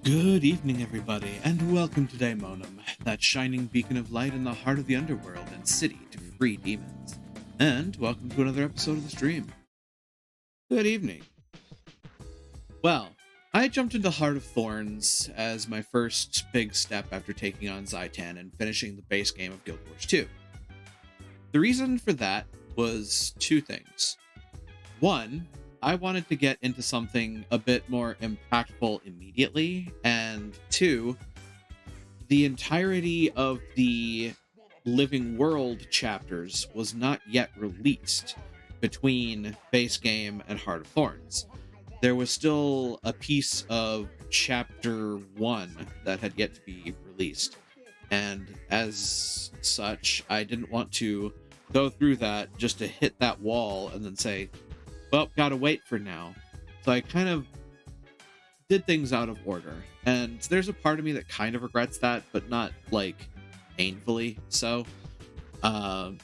Good evening, everybody, and welcome to Daemonum, that shining beacon of light in the heart of the underworld and city to free demons. And welcome to another episode of the stream. Good evening. Well, I jumped into Heart of Thorns as my first big step after taking on Zaitan and finishing the base game of Guild Wars 2. The reason for that was two things. One, I wanted to get into something a bit more impactful immediately, and two, the entirety of the Living World chapters was not yet released between base game and Heart of Thorns. There was still a piece of chapter 1 that had yet to be released, and as such, I didn't want to go through that just to hit that wall and then say, well, gotta wait for now. So I kind of did things out of order. And there's a part of me that kind of regrets that, but not like painfully so. I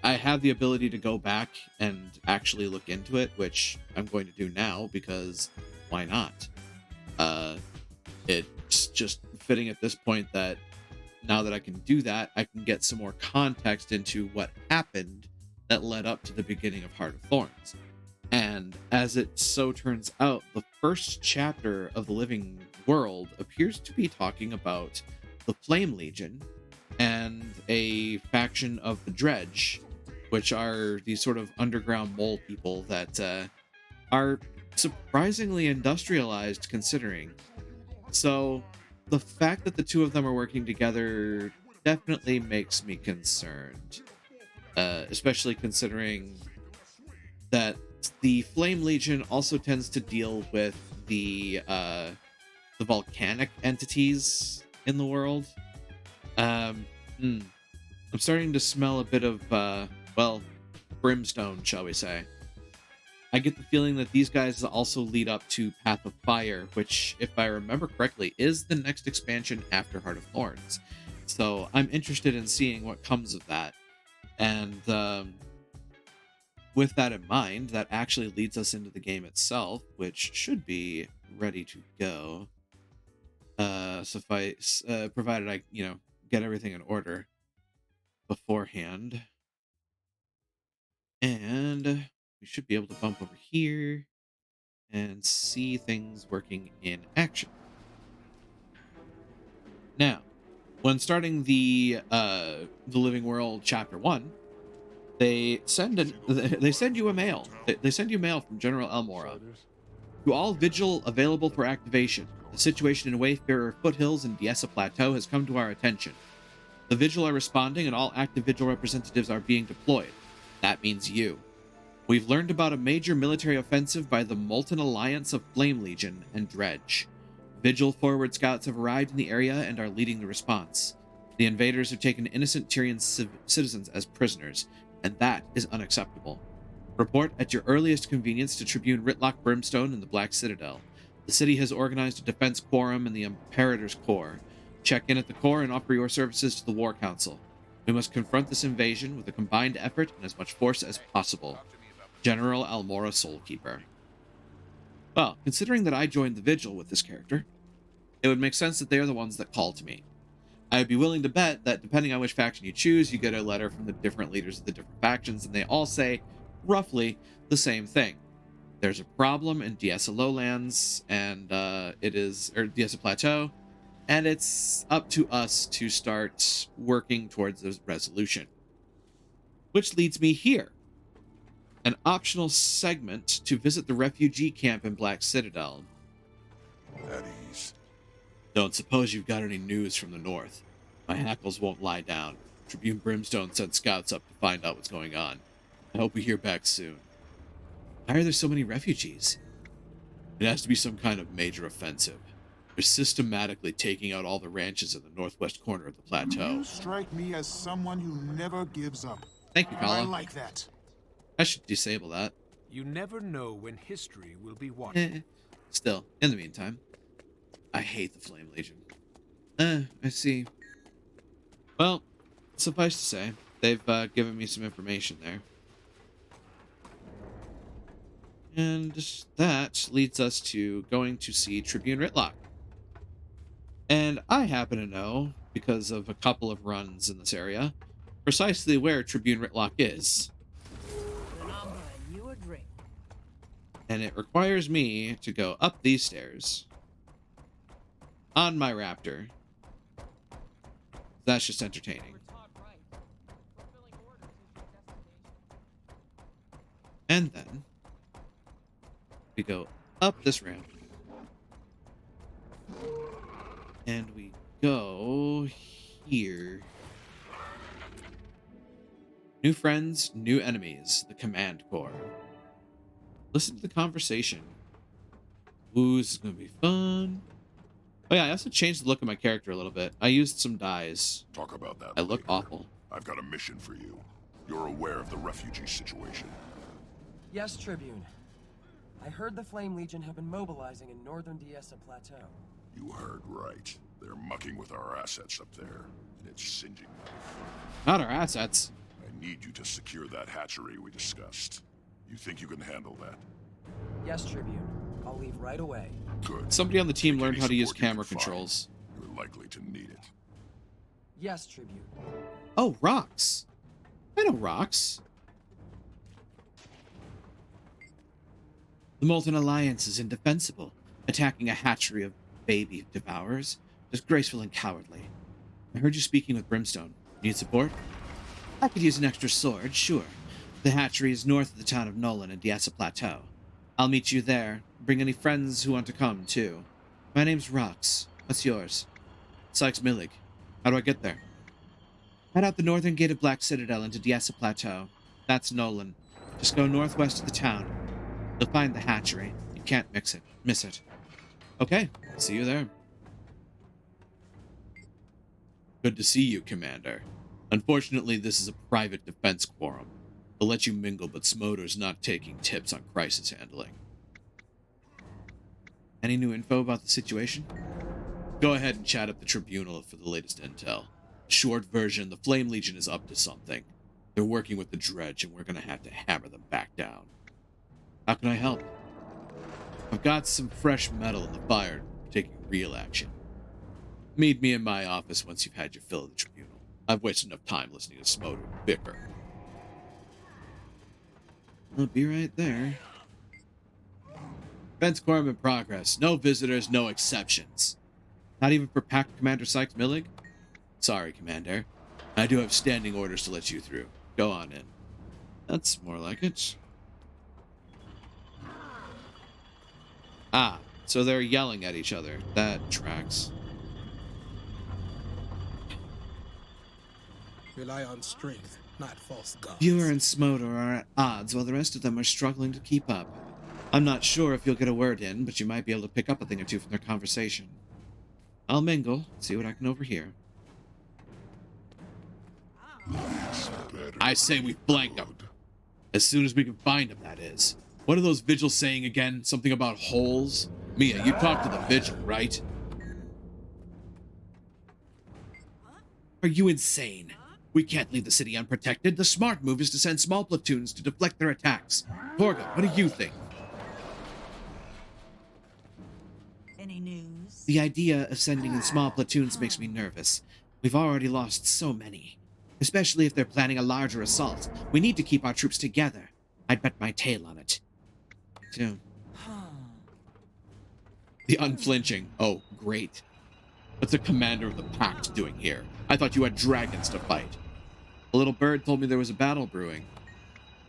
have the ability to go back and actually look into it, which I'm going to do now because why not? It's just fitting at this point that now that I can do that, I can get some more context into what happened that led up to the beginning of Heart of Thorns. And as it so turns out, the first chapter of the Living World appears to be talking about the Flame Legion and a faction of the Dredge, which are these sort of underground mole people that are surprisingly industrialized considering. So the fact that the two of them are working together definitely makes me concerned. Especially considering that the Flame Legion also tends to deal with the volcanic entities in the world. I'm starting to smell a bit of brimstone, shall we say. I get the feeling that these guys also lead up to Path of Fire, which, if I remember correctly, is the next expansion after Heart of Thorns. So I'm interested in seeing what comes of that. And with that in mind, that actually leads us into the game itself, which should be ready to go. Provided I, get everything in order beforehand. And we should be able to bump over here and see things working in action. Now, when starting the Living World Chapter 1, they send you a mail. They send you mail from General Elmora. To all Vigil available for activation, the situation in Wayfarer Foothills and Diessa Plateau has come to our attention. The Vigil are responding and all active Vigil representatives are being deployed. That means you. We've learned about a major military offensive by the Molten Alliance of Flame Legion and Dredge. Vigil forward scouts have arrived in the area and are leading the response. The invaders have taken innocent Tyrian citizens as prisoners, and that is unacceptable. Report at your earliest convenience to Tribune Ritlock Brimstone in the Black Citadel. The city has organized a defense quorum in the Imperator's Corps. Check in at the Corps and offer your services to the War Council. We must confront this invasion with a combined effort and as much force as possible. General Almora Soulkeeper. Well, considering that I joined the Vigil with this character, it would make sense that they are the ones that call to me. I'd be willing to bet that depending on which faction you choose, you get a letter from the different leaders of the different factions, and they all say, roughly, the same thing. There's a problem in Diessa Lowlands, and Diessa Plateau, and it's up to us to start working towards a resolution. Which leads me here. An optional segment to visit the refugee camp in Black Citadel. At ease. Don't suppose you've got any news from the north. My hackles won't lie down. Tribune Brimstone sent scouts up to find out what's going on. I hope we hear back soon. Why are there so many refugees? It has to be some kind of major offensive. They're systematically taking out all the ranches in the northwest corner of the plateau. You strike me as someone who never gives up. Thank you, I Kala. like that. I should disable that. You never know when history will be watching. Still, in the meantime, I hate the Flame Legion. I see. Well, suffice to say, they've given me some information there. And that leads us to going to see Tribune Ritlock. And I happen to know, because of a couple of runs in this area, precisely where Tribune Ritlock is. Then I'm buying you a drink. And it requires me to go up these stairs on my raptor. That's just entertaining. And then we go up this ramp. And we go here. New friends, new enemies, the Command Corps. Listen to the conversation. Ooh, this is gonna be fun. Oh yeah, I also changed the look of my character a little bit. I used some dyes. Talk about that I look later. awful. I've got a mission for you. You're aware of the refugee situation. Yes, Tribune. I heard the Flame Legion have been mobilizing in northern Diessa Plateau. You heard right. They're mucking with our assets up there, and it's singeing them. Not our assets. I need you to secure that hatchery we discussed. You think you can handle that? Yes, Tribune. I'll leave right away. Good. Somebody on the team Take learned any how to use support you camera can find. controls. You're likely to need it. Yes, Tribune. Oh, rocks. I know rocks. The Molten Alliance is indefensible. Attacking a hatchery of baby devourers. Disgraceful and cowardly. I heard you speaking with Brimstone. Need support? I could use an extra sword, sure. The hatchery is north of the town of Nolan and Diessa Plateau. I'll meet you there. Bring any friends who want to come, too. My name's Rox. What's yours? Sykes Millig. How do I get there? Head out the northern gate of Black Citadel into Diessa Plateau. That's Nolan. Just go northwest of the town. You'll find the hatchery. You can't miss it. Okay, see you there. Good to see you, Commander. Unfortunately, this is a private defense quorum. They'll let you mingle, but Smolder's not taking tips on crisis handling. Any new info about the situation? Go ahead and chat up the Tribunal for the latest intel. Short version, the Flame Legion is up to something. They're working with the Dredge, and we're gonna have to hammer them back down. How can I help? I've got some fresh metal in the fire, taking real action. Meet me in my office once you've had your fill of the Tribunal. I've wasted enough time listening to Smolder bicker. I'll be right there. Defense quorum in progress. No visitors, no exceptions. Not even for Pact Commander Sykes Millig? Sorry, Commander. I do have standing orders to let you through. Go on in. That's more like it. Ah, so they're yelling at each other. That tracks. Rely on strength, not false gods. Viewer and Smolder are at odds while the rest of them are struggling to keep up. I'm not sure if you'll get a word in, but you might be able to pick up a thing or two from their conversation. I'll mingle, see what I can overhear. I say we flank them. As soon as we can find them, that is. What are those vigils saying again? Something about holes? Mia, you talked to the vigil, right? Are you insane? We can't leave the city unprotected. The smart move is to send small platoons to deflect their attacks. Torga, what do you think? Any news? The idea of sending in small platoons makes me nervous. We've already lost so many. Especially if they're planning a larger assault. We need to keep our troops together. I'd bet my tail on it. Too. The unflinching. Oh, great. What's the commander of the Pact doing here? I thought you had dragons to fight. A little bird told me there was a battle brewing.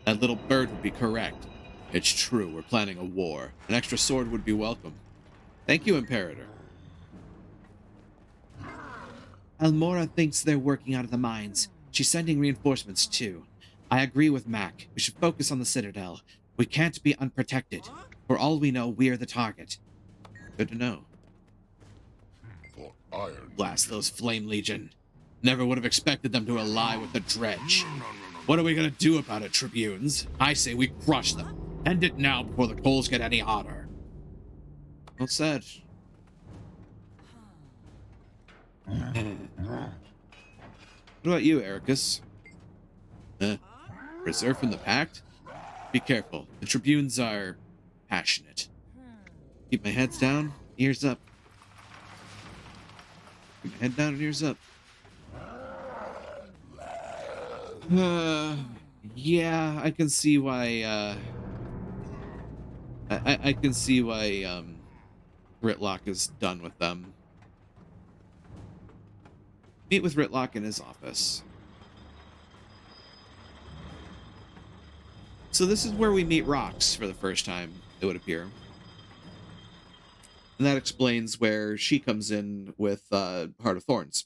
That little bird would be correct. It's true, we're planning a war. An extra sword would be welcome. Thank you, Imperator. Almora thinks they're working out of the mines. She's sending reinforcements, too. I agree with Mac. We should focus on the Citadel. We can't be unprotected. For all we know, we're the target. Good to know. For Iron. Blast those Flame Legion. Never would have expected them to ally with the Dredge. What are we gonna do about it, Tribunes? I say we crush them. End it now before the coals get any hotter. Well said. What about you, Ericus? Reserve from the Pact? Be careful. The Tribunes are passionate. Keep my heads down, ears up. Head down and ears up. Yeah, I can see why, I can see why, Ritlock is done with them. Meet with Ritlock in his office. So this is where we meet Rox for the first time, it would appear. And that explains where she comes in with Heart of Thorns.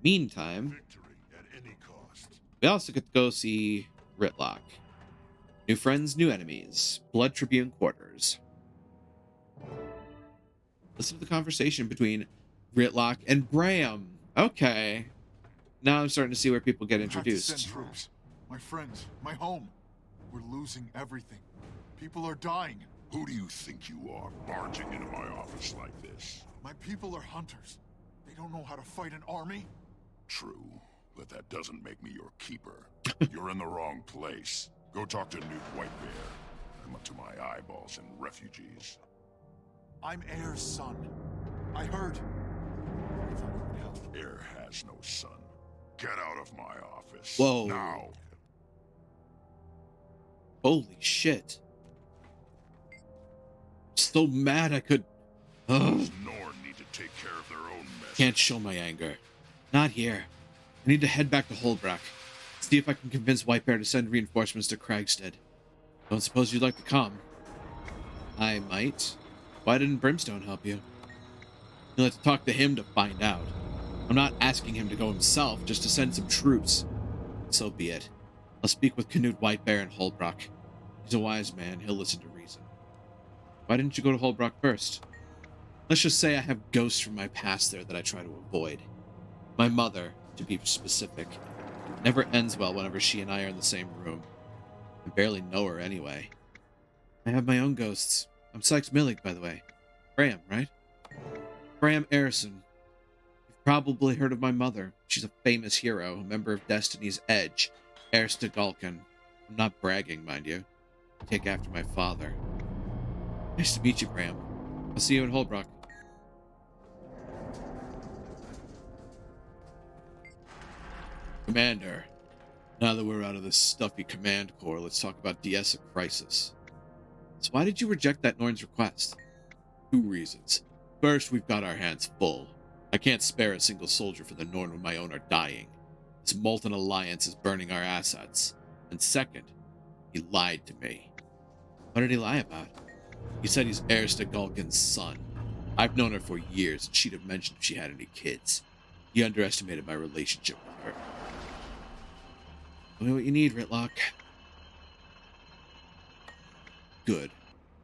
Meantime, Victory at any cost. we also get to go see Ritlock. New friends, new enemies. Blood Tribune quarters. Listen to the conversation between Ritlock and Bram. Okay. Now I'm starting to see where people get I have to introduced. send troops. My friends, my home. We're losing everything. People are dying. Who do you think you are, barging into my office like this? My people are hunters. They don't know how to fight an army. True, but that doesn't make me your keeper. You're in the wrong place. Go talk to Newt Whitebear. I'm up to my eyeballs in refugees. I'm Heir's son. I heard. I thought you would help. Heir has no son. Get out of my office. Whoa. Now. Holy shit. So mad I could... Ugh. Those Norn need to take care of their own mess. Can't show my anger. Not here. I need to head back to Holbrook. See if I can convince Whitebear to send reinforcements to Kragstead. Don't suppose you'd like to come? I might. Why didn't Brimstone help you? You'll have to talk to him to find out. I'm not asking him to go himself, just to send some troops. So be it. I'll speak with Canute Whitebear in Holbrook. He's a wise man. He'll listen to reason. Why didn't you go to Holbrook first? Let's just say I have ghosts from my past there that I try to avoid. My mother, to be specific, never ends well whenever she and I are in the same room. I barely know her anyway. I have my own ghosts. I'm Sykes Millig, by the way. Bram, right? Bram Erison. You've probably heard of my mother. She's a famous hero, a member of Destiny's Edge, Ersta Galkin. I'm not bragging, mind you. I take after my father. Nice to meet you, Bram. I'll see you in Holbrook. Commander, now that we're out of this stuffy command corps, let's talk about Diessa Crisis. So why did you reject that Norn's request? 2 reasons. First, we've got our hands full. I can't spare a single soldier for the Norn when my own are dying. This molten alliance is burning our assets. And second, he lied to me. What did he lie about? He said he's Ersta Galkin's son. I've known her for years, and she'd have mentioned if she had any kids. He underestimated my relationship with her. Tell me what you need, Ritlock. Good.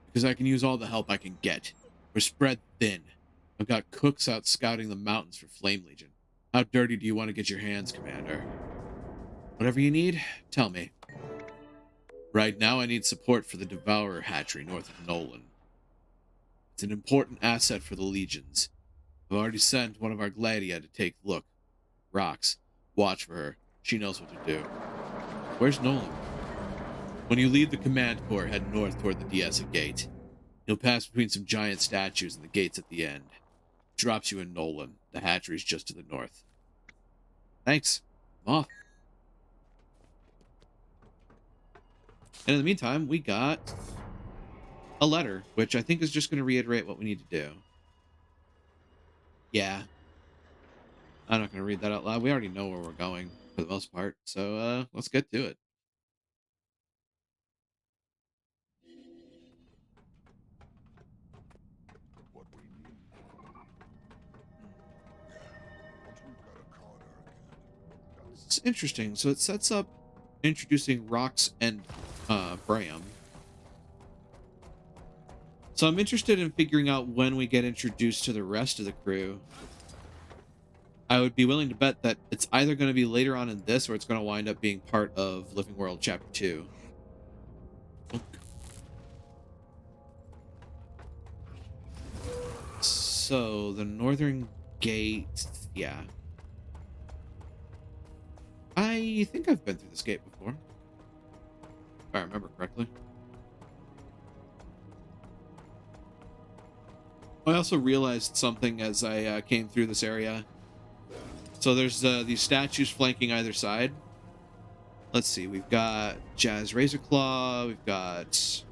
Because I can use all the help I can get. We're spread thin. I've got cooks out scouting the mountains for Flame Legion. How dirty do you want to get your hands, Commander? Whatever you need, tell me. Right now I need support for the Devourer hatchery north of Nolan. It's an important asset for the Legions. I've already sent one of our Gladia to take a look. Rox. Watch for her. She knows what to do. Where's Nolan? When you leave the command corps, head north toward the Diessa Gate. You'll pass between some giant statues and the gates at the end. It drops you in Nolan. The hatchery's just to the north. Thanks. I'm off. And in the meantime, we got a letter, which I think is just going to reiterate what we need to do. Yeah. I'm not going to read that out loud. We already know where we're going for the most part. So let's get to it. What we need. Once we've got a call in our account. It's interesting. So it sets up introducing Rox and Bram. So I'm interested in figuring out when we get introduced to the rest of the crew. I would be willing to bet that it's either going to be later on in this or it's going to wind up being part of Living World Chapter 2. So, the Northern Gate, yeah. I think I've been through this gate before. If I remember correctly. I also realized something as I came through this area. So there's these statues flanking either side. Let's see, we've got Jazz Razor Claw, we've got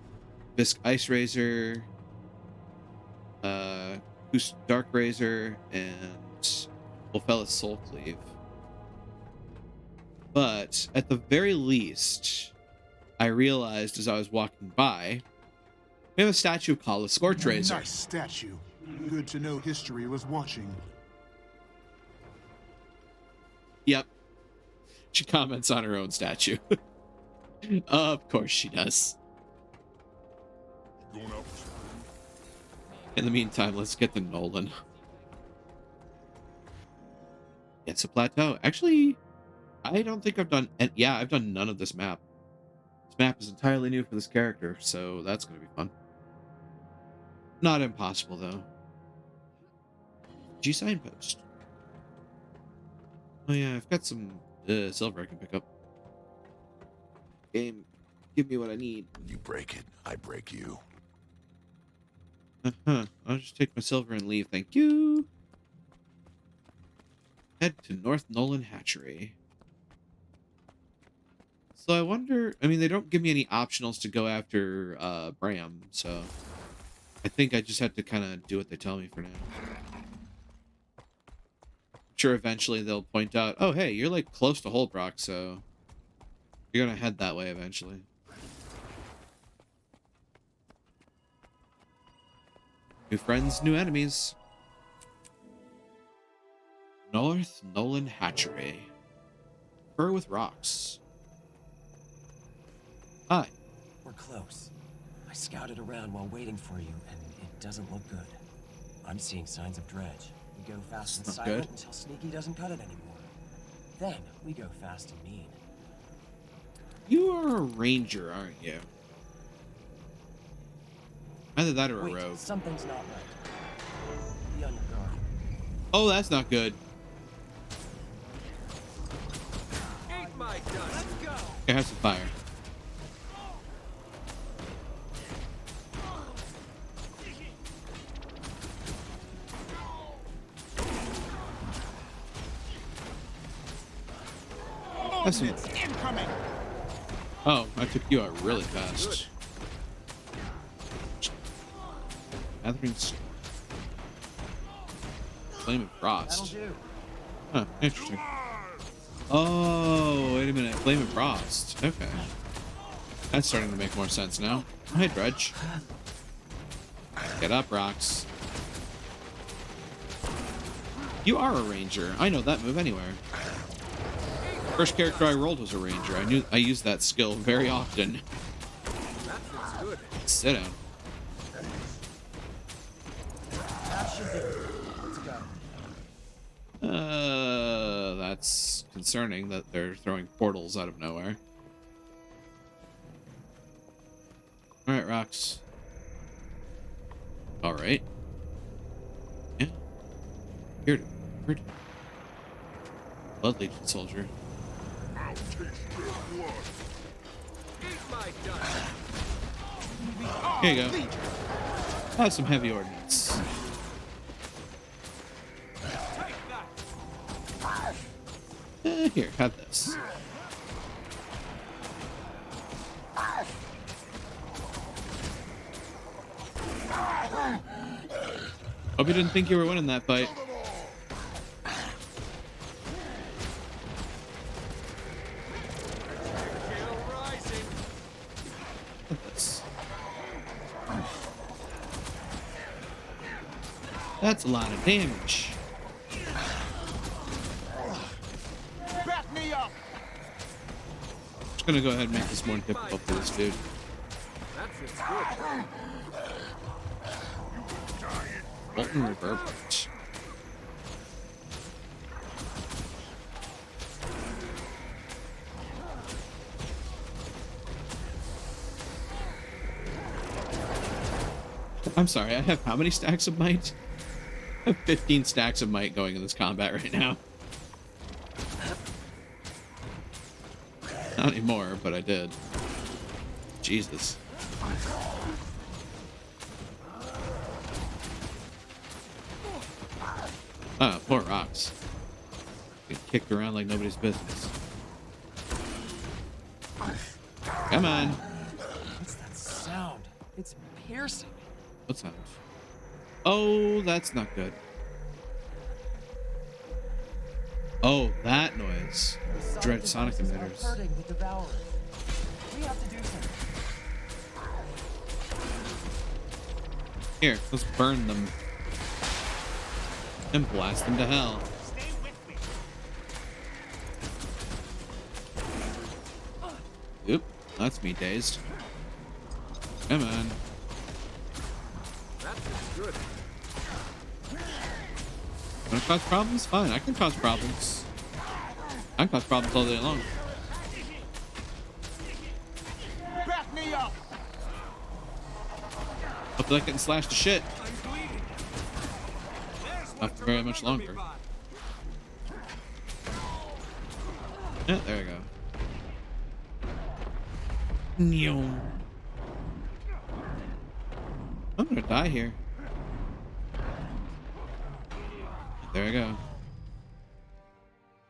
Fisk Ice Razor, Goose Dark Razor, and Ophelis Soul Cleave. But at the very least, I realized as I was walking by, we have a statue of Kala Scorch Razor. Nice statue. Good to know history was watching. Yep. She comments on her own statue. Of course she does. Going out. In the meantime, let's get to Nolan. It's a plateau. Actually, I don't think I've done... Yeah, I've done none of this map. This map is entirely new for this character, so that's going to be fun. Not impossible, though. G signpost. Oh yeah, I've got some silver I can pick up. Game, give me what I need. You break it, I break you. Uh-huh. I'll just take my silver and leave, thank you. Head to North Nolan Hatchery. So I wonder... I mean, they don't give me any optionals to go after Bram, so... I think I just have to kind of do what they tell me for now. I'm sure eventually they'll point out, oh, hey, you're like close to Holbrook, so you're going to head that way eventually. New friends, new enemies. North Nolan Hatchery. Fur with rocks. Hi. We're close. I scouted around while waiting for you, and it doesn't look good. I'm seeing signs of dredge. We go fast and Not silent good. until Sneaky doesn't cut it anymore. Then we go fast and mean. You are a ranger, aren't you? Either that or a Wait, rogue. something's not right. Be on your guard. Oh, that's not good. Eat my dust. Let's go. Here, have some fire. Have some... Oh, I took you out really fast. Gathering Storm. Flame of Frost. That'll do. Huh, interesting. Oh, wait a minute. Flame of Frost. Okay. That's starting to make more sense now. Oh, hey, Dredge. Get up, Rocks. You are a ranger. I know that move anywhere. First character I rolled was a ranger. I used that skill very often. That feels good. Sit down. That should be. Let's go. That's concerning that they're throwing portals out of nowhere. Alright, Rocks. Alright. Yeah. Here to hurt. Blood Legion soldier. Eat my dust. Here you go. Have some heavy ordnance. Take that. Here, have this. Hope you didn't think you were winning that fight. Gale rising. Look at this. That's a lot of damage. Back me up! Just gonna go ahead and make this more difficult for this dude. That feels good. Molten Reverberant. I'm sorry, I have how many stacks of might? I have 15 stacks of might going in this combat right now. Not anymore, but I did. Jesus. Ah, poor rocks. Get kicked around like nobody's business. Come on. What's that sound? It's piercing. What sound? Oh, that's not good. Oh, that noise. Dread sonic emitters. Are hurting the Devourers. We have to do something. Here, let's burn them. And blast them to hell. Oop, that's me dazed. Come on. That feels good. Wanna cause problems? Fine, I can cause problems. I can cause problems all day long. Back me up! Hope I can slash to shit. I'm bleeding. There's Not one to very much remember me longer. by. Yeah, there we go. Neon. I'm gonna die here. There we go.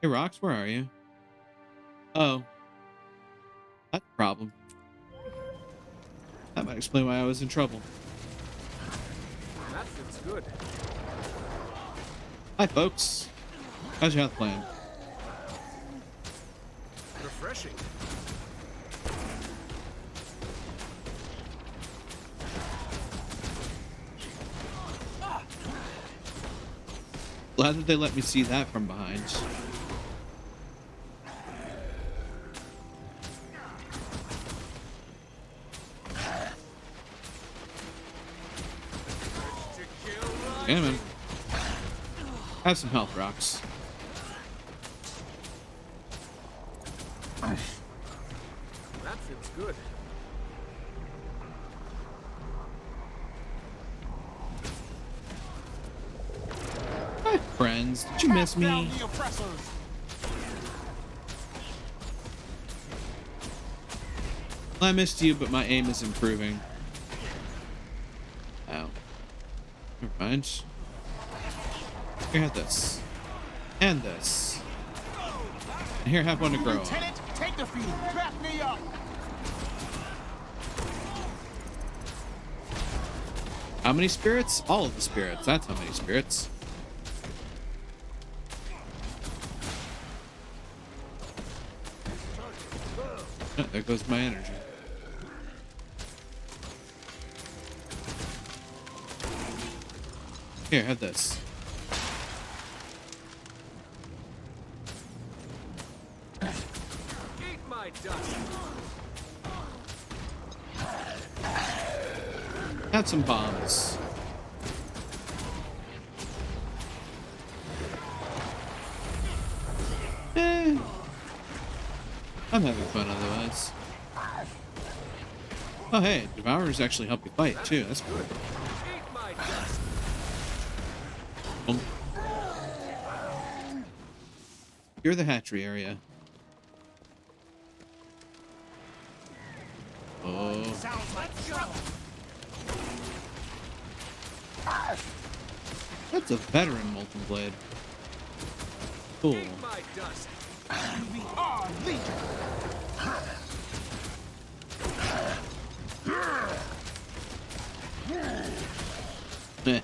Hey, Rocks, where are you? Oh. That's a problem. That might explain why I was in trouble. That feels good. Hi, folks. How's your health plan? Refreshing. Glad that they let me see that from behind. To kill right. Damn it. Have some health, Rocks. That feels good. Hi, friends. Did you miss Down me? the oppressors! I missed you, but my aim is improving. Ow. Never mind. Here, have this. And this. And here, have one to grow on. Lieutenant, take the field! Back me up! How many spirits? All of the spirits. That's how many spirits. Oh, there goes my energy. Here, have this. Eat my dust. Have some bombs. I'm having fun otherwise. Oh hey, Devourers actually help you fight too. That's good. Eat my dust. You're the hatchery area. Oh, Sounds like trouble! that's a veteran Molten Blade. Cool. Eat my dust. We are Legion! Eh.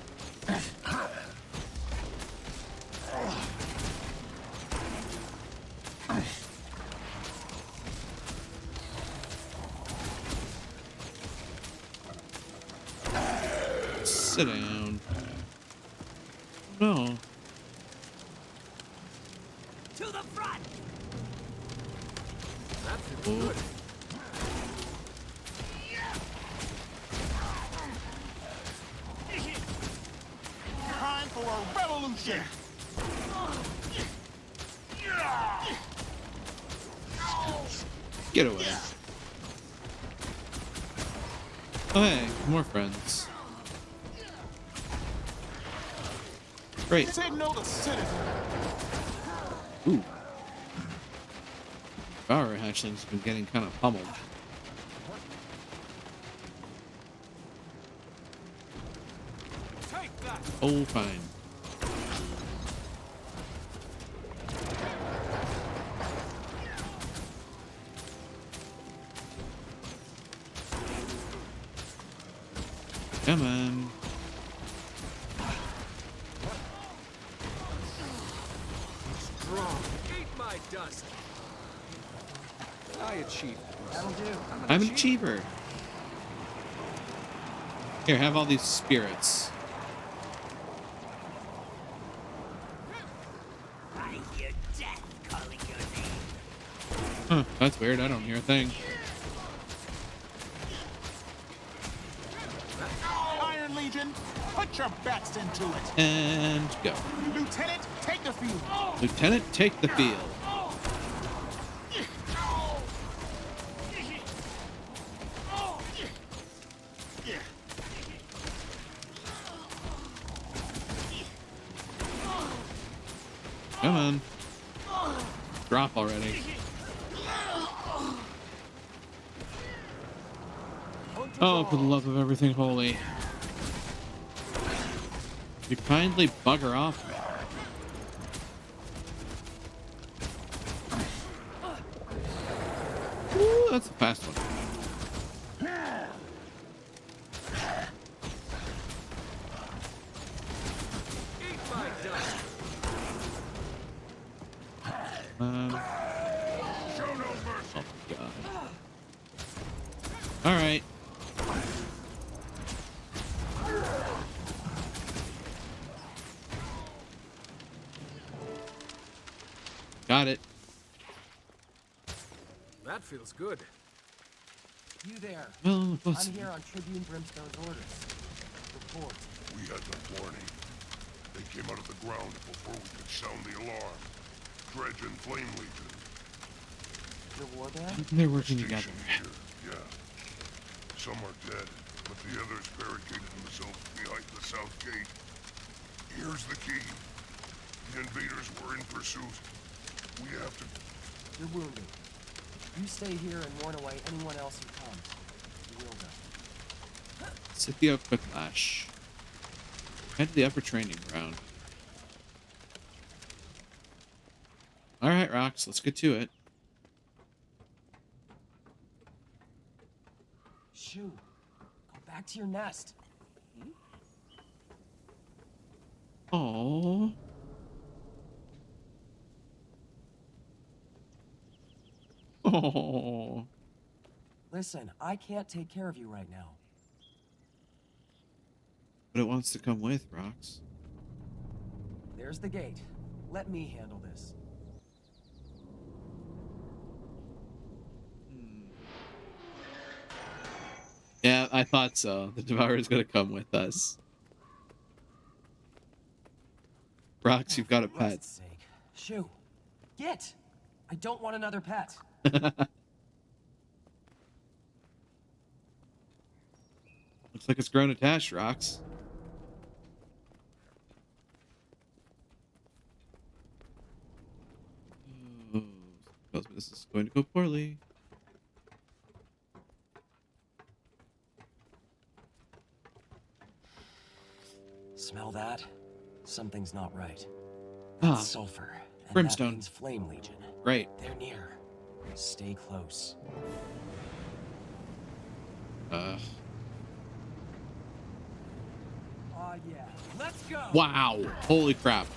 Sit down. No. To the front! That feels Oh. good. Time for a revolution! Get away. Oh hey, more friends. Great. Signal the citizen! Ooh. Our hatchlings have been getting kind of pummeled. Take that. Oh, fine. Come on. Strong. Eat my dust. I achieved. That'll do. I'm an achiever. Here, have all these spirits. I hear death calling your name. Huh, that's weird. I don't hear a thing. Iron Legion, put your backs into it. And go. Lieutenant, take the field. Lieutenant, take the field. Come on. Drop already. Oh, for the love of everything holy. You kindly bugger off. Ooh, that's a fast one. Eat my dust. Show no mercy. Oh god. All right. Got it. That feels good. You there. Well, let's I'm here on Tribune Brimstone's orders. Report. We had the warning. They came out of the ground before we could sound the alarm. Dredge and Flame Legion. The war band? they're working together. Stationed here, yeah. Some are dead, but the others barricaded themselves behind the south gate. Here's the key. The invaders were in pursuit. We have to... You're wounded. You stay here and warn away anyone else who comes. You will go. Scipio Quicklash. Head to the upper training ground. Alright, Rox, let's get to it. Shoo. Go back to your nest. Oh. Oh. Listen, I can't take care of you right now. But it wants to come with, Rox. There's the gate. Let me handle this. Yeah, I thought so. The Devourer's gonna come with us. Rox, you've got a For pet. Christ's sake. Shoo. Get! I don't want another pet. Looks like it's grown attached, Rox. Oh, tells me this is going to go poorly. Smell that? Something's not right. Ah, Sulfur. And Brimstone. That means Flame Legion. great. They're near. Stay close. Uh, Aw, yeah. Let's go! wow. Holy crap.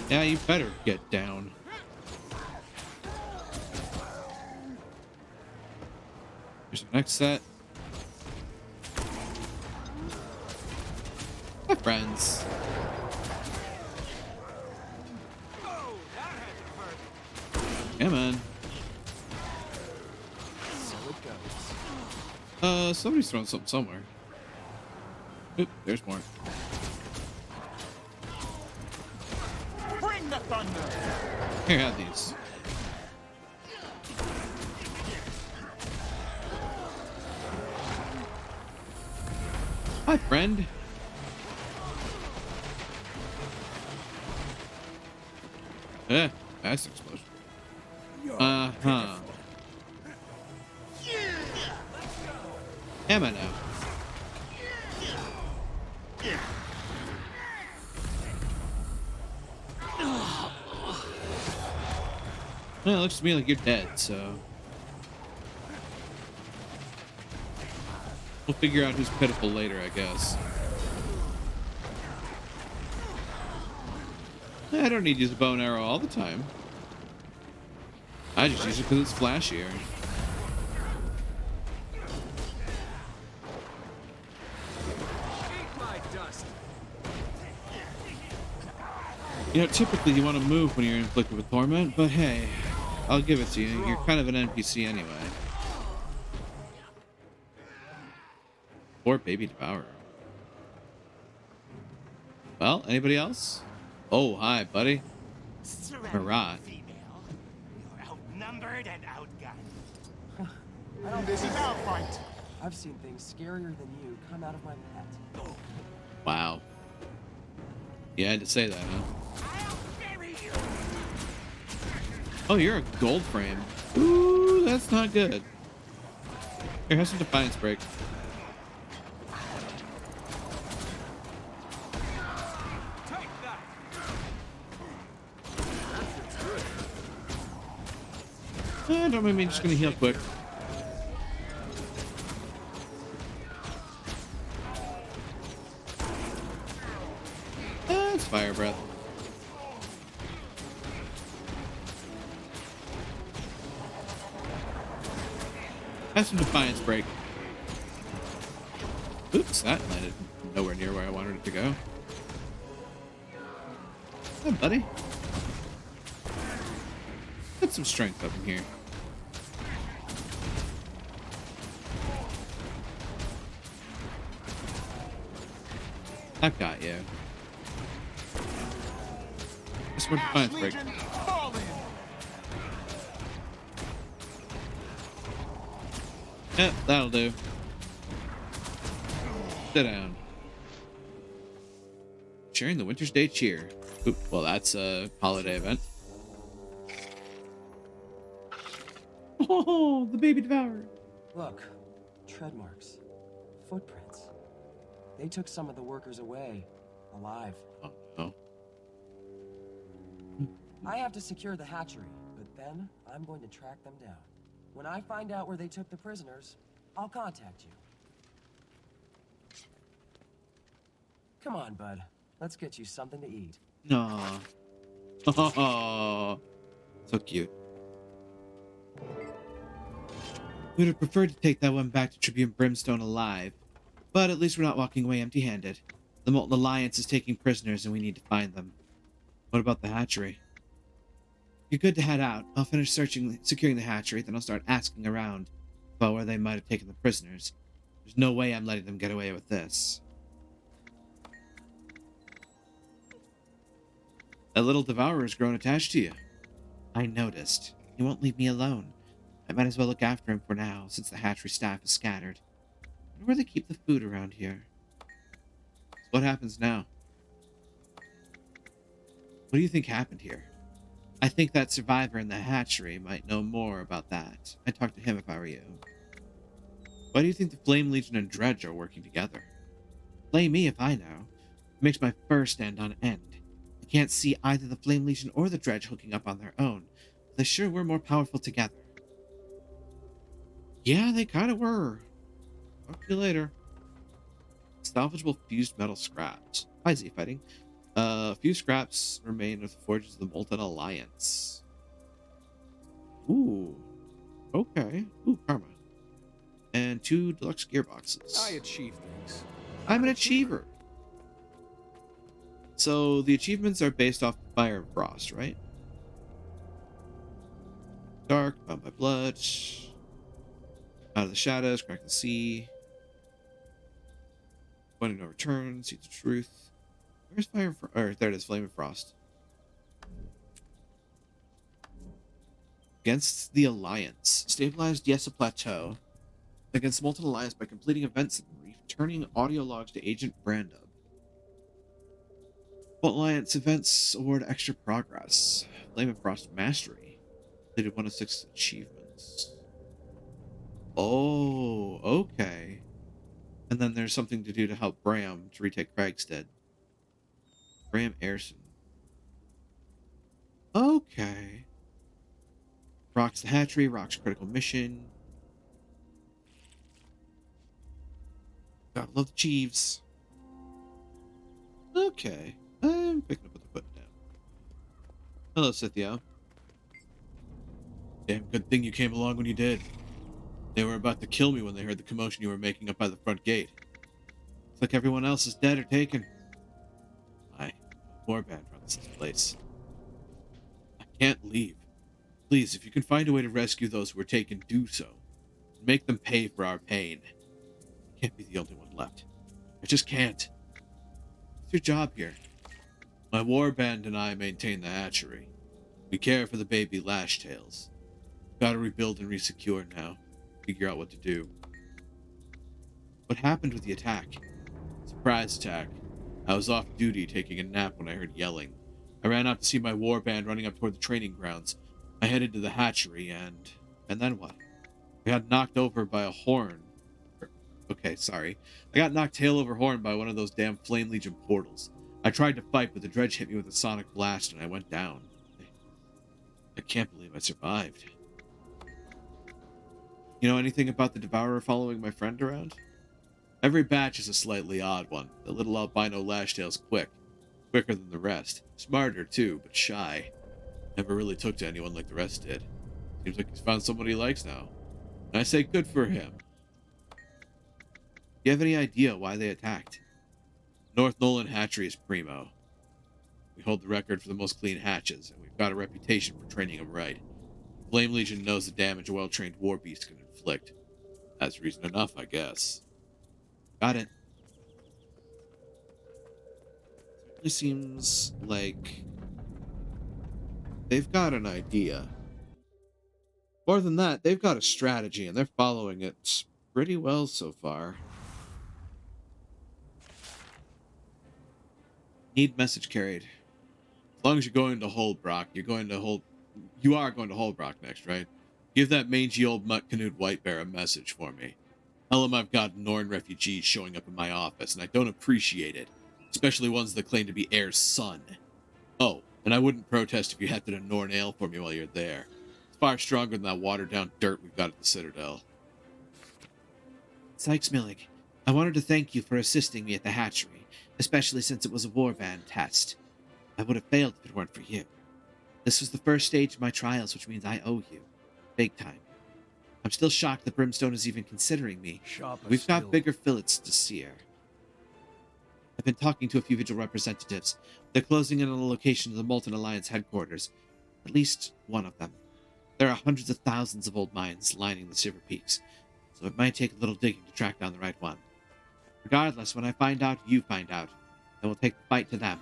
Yeah, you better get down. Here's the next set. Hi, friends. Come on. So it goes. Somebody's throwing something somewhere. Oop, there's more. Bring the thunder. Here, have these. Hi, friend. That's explosion. Uh-huh. Emma now. Well, it looks to me like you're dead, so we'll figure out who's pitiful later, I guess. I don't need to use a bow and arrow all the time. I just use it because it's flashier. Eat my dust. You know, typically you want to move when you're inflicted with torment, but hey, I'll give it to you. You're kind of an NPC anyway. Poor baby devourer. Well, anybody else? Oh, hi, buddy. Surrender, Marat. female. You're outnumbered and outgunned. This is our fight. I've seen things scarier than you come out of my pet. Wow. You had to say that, huh? I'll bury you. Oh, you're a gold frame. Ooh, that's not good. Here, have some Defiance Break. Take that. That feels good. Don't mind me, just gonna heal quick. It's Fire Breath. Have some Defiance Break. Oops, that landed nowhere near where I wanted it to go. Hi, buddy. Get some strength up in here. I've got you. Just one Defiance Break. Legion, fall in. Yep, that'll do. Sit down. Sharing the Winter's Day cheer. Oop, well, that's a holiday event. Oh, the baby devourer. Look, tread marks, footprints. They took some of the workers away, alive. Oh, no. I have to secure the hatchery, but then I'm going to track them down. When I find out where they took the prisoners, I'll contact you. Come on, bud. Let's get you something to eat. Aw. Oh, so cute. We would have preferred to take that one back to Tribune Brimstone alive, but at least we're not walking away empty-handed. The Molten Alliance is taking prisoners and we need to find them. What about the hatchery? You're good to head out. I'll finish securing the hatchery, then I'll start asking around about where they might have taken the prisoners. There's no way I'm letting them get away with this. That little devourer's grown attached to you. I noticed. He won't leave me alone. I might as well look after him for now, since the hatchery staff is scattered. I wonder where they keep the food around here. So what happens now? What do you think happened here? I think that survivor in the hatchery might know more about that. I'd talk to him if I were you. Why do you think the Flame Legion and Dredge are working together? Blame me if I know. It makes my fur stand on end. I can't see either the Flame Legion or the Dredge hooking up on their own. But they sure were more powerful together. Yeah, they kind of were. Talk to you later. Salvageable fused metal scraps. Hi, Z Fighting. A few scraps remain with the forges of the Molten Alliance. Ooh. Okay. Ooh, karma. And 2 deluxe gearboxes. I achieve things. I'm an achiever. So the achievements are based off Fire and Frost, right? Dark, Bound by Blood. Out of the Shadows, Crack the Sea. Point of No Return, Seeds of Truth. Where's Fire and Frost? Or there it is, Flame and Frost. Against the Alliance. Stabilized Yessa Plateau. Against Molten Alliance by completing events and returning audio logs to Agent Brando. Molten Alliance events award extra progress. Flame and Frost Mastery. Completed 1 of 6 achievements. Oh, okay. And then there's something to do to help Bram to retake Kragstead. Bram Ayrson. Okay. Rock's the hatchery, Rock's critical mission. Gotta love the Chiefs. Okay. I'm picking up what they're putting down. Hello, Scythia. Damn good thing you came along when you did. They were about to kill me when they heard the commotion you were making up by the front gate. It's like everyone else is dead or taken. My warband runs this place. I can't leave. Please, if you can find a way to rescue those who were taken, do so. Make them pay for our pain. I can't be the only one left. I just can't. What's your job here? My warband and I maintain the hatchery. We care for the baby Lashtails. Gotta rebuild and resecure now. Figure out what to do. What happened with the attack? Surprise attack. I was off duty taking a nap when I heard yelling. I ran out to see my warband running up toward the training grounds. I headed to the hatchery and then what? I got knocked over by a horn. Okay, sorry. I got knocked tail over horn by one of those damn Flame Legion portals. I tried to fight, but the dredge hit me with a sonic blast and I went down. I can't believe I survived. You know anything about the Devourer following my friend around? Every batch is a slightly odd one. The little albino Lashtail's quick. Quicker than the rest. Smarter, too, but shy. Never really took to anyone like the rest did. Seems like he's found someone he likes now. And I say good for him. Do you have any idea why they attacked? North Nolan Hatchery is primo. We hold the record for the most clean hatches, and we've got a reputation for training them right. Flame Legion knows the damage a well-trained war beast can inflict. That's reason enough, I guess. Got it. Certainly seems like they've got an idea. More than that, they've got a strategy, and they're following it pretty well so far. Need message carried. As long as you're going to Holbrock, you are going to Holbrock next, right? Give that mangy old mutt Canute Whitebear a message for me. Tell him I've got Norn refugees showing up in my office, and I don't appreciate it. Especially ones that claim to be Heir's son. Oh, and I wouldn't protest if you hefted a Norn ale for me while you're there. It's far stronger than that watered-down dirt we've got at the Citadel. Sykes Millig, I wanted to thank you for assisting me at the hatchery, especially since it was a warband test. I would have failed if it weren't for you. This was the first stage of my trials, which means I owe you. Big time. I'm still shocked that Brimstone is even considering me. We've got bigger fillets to sear. I've been talking to a few Vigil representatives. They're closing in on the location of the Molten Alliance headquarters. At least one of them. There are hundreds of thousands of old mines lining the Silver Peaks, so it might take a little digging to track down the right one. Regardless, when I find out, you find out, and we'll take the fight to them.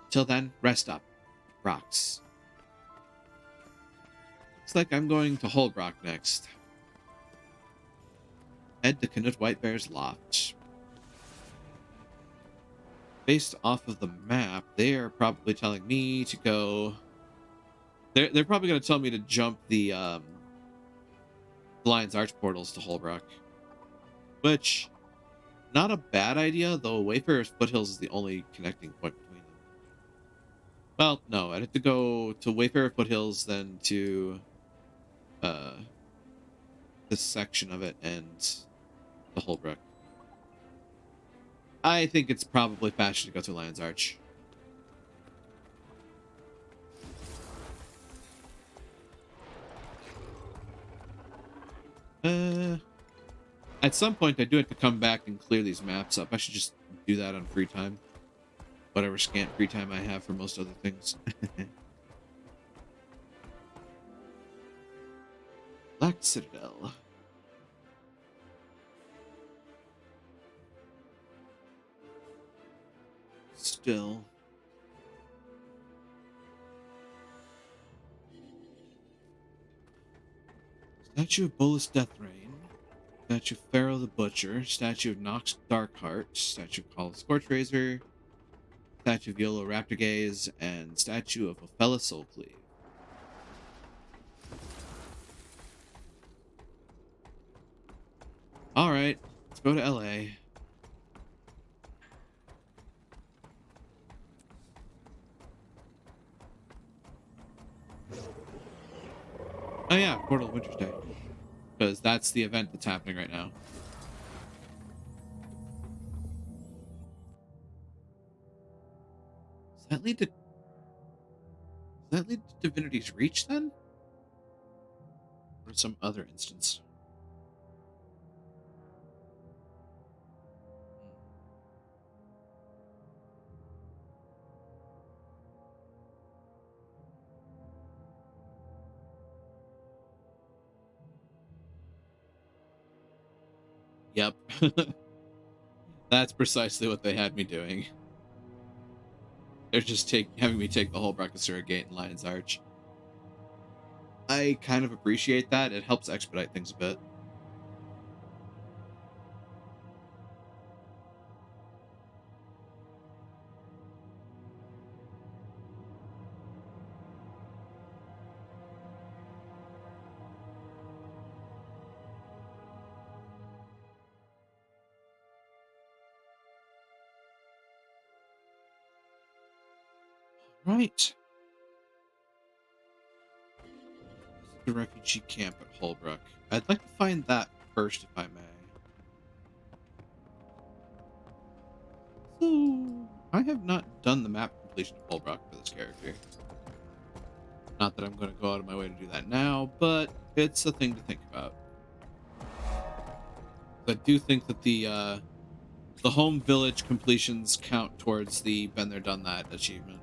Till then, rest up. Rocks. Looks like I'm going to Holbrock next. Head to Canute Whitebear's loft. Based off of the map, they are probably telling me to go... They're probably going to tell me to jump the Lion's Arch portals to Holbrock. Which, not a bad idea, though Wayfarer's Foothills is the only connecting point between them. Well, no, I'd have to go to Wayfarer Foothills, then to this section of it, and the Holbrook. I think it's probably faster to go to Lion's Arch. At some point, I do have to come back and clear these maps up. I should just do that on free time. Whatever scant free time I have for most other things. Black Citadel. Still. Statue of Bolus Deathrain. Statue of Pharaoh the Butcher. Statue of Nox Darkheart. Statue of Call Scorchrazor. Statue of Yolo Raptorgaze. And statue of Ophella Soulcleave. Alright, let's go to LA. Oh yeah, Portal of Winter's Day. Because that's the event that's happening right now. Does that lead to... Does that lead to Divinity's Reach, then? Or some other instance? Yep. That's precisely what they had me doing. They're just having me take the whole Brachiosaurus Gate and Lion's Arch. I kind of appreciate that. It helps expedite things a bit. Right. The refugee camp at Holbrook. I'd like to find that first, if I may. So, I have not done the map completion of Holbrook for this character. Not that I'm going to go out of my way to do that now, but it's a thing to think about. I do think that the home village completions count towards the been there done that achievement.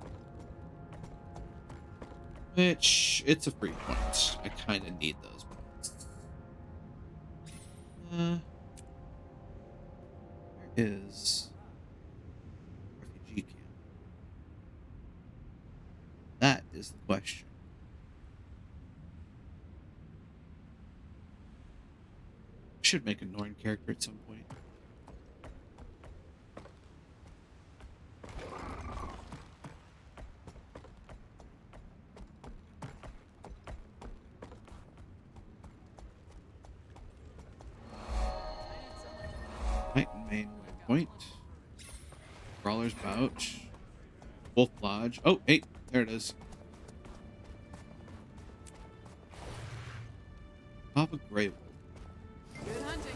Which, it's a free point. I kind of need those points. Where is refugee camp? That is the question. I should make a Norn character at some point. Titan main waypoint. Brawler's Bout. Wolf Lodge. Oh, hey, there it is. Papa Grey Wolf. Good hunting.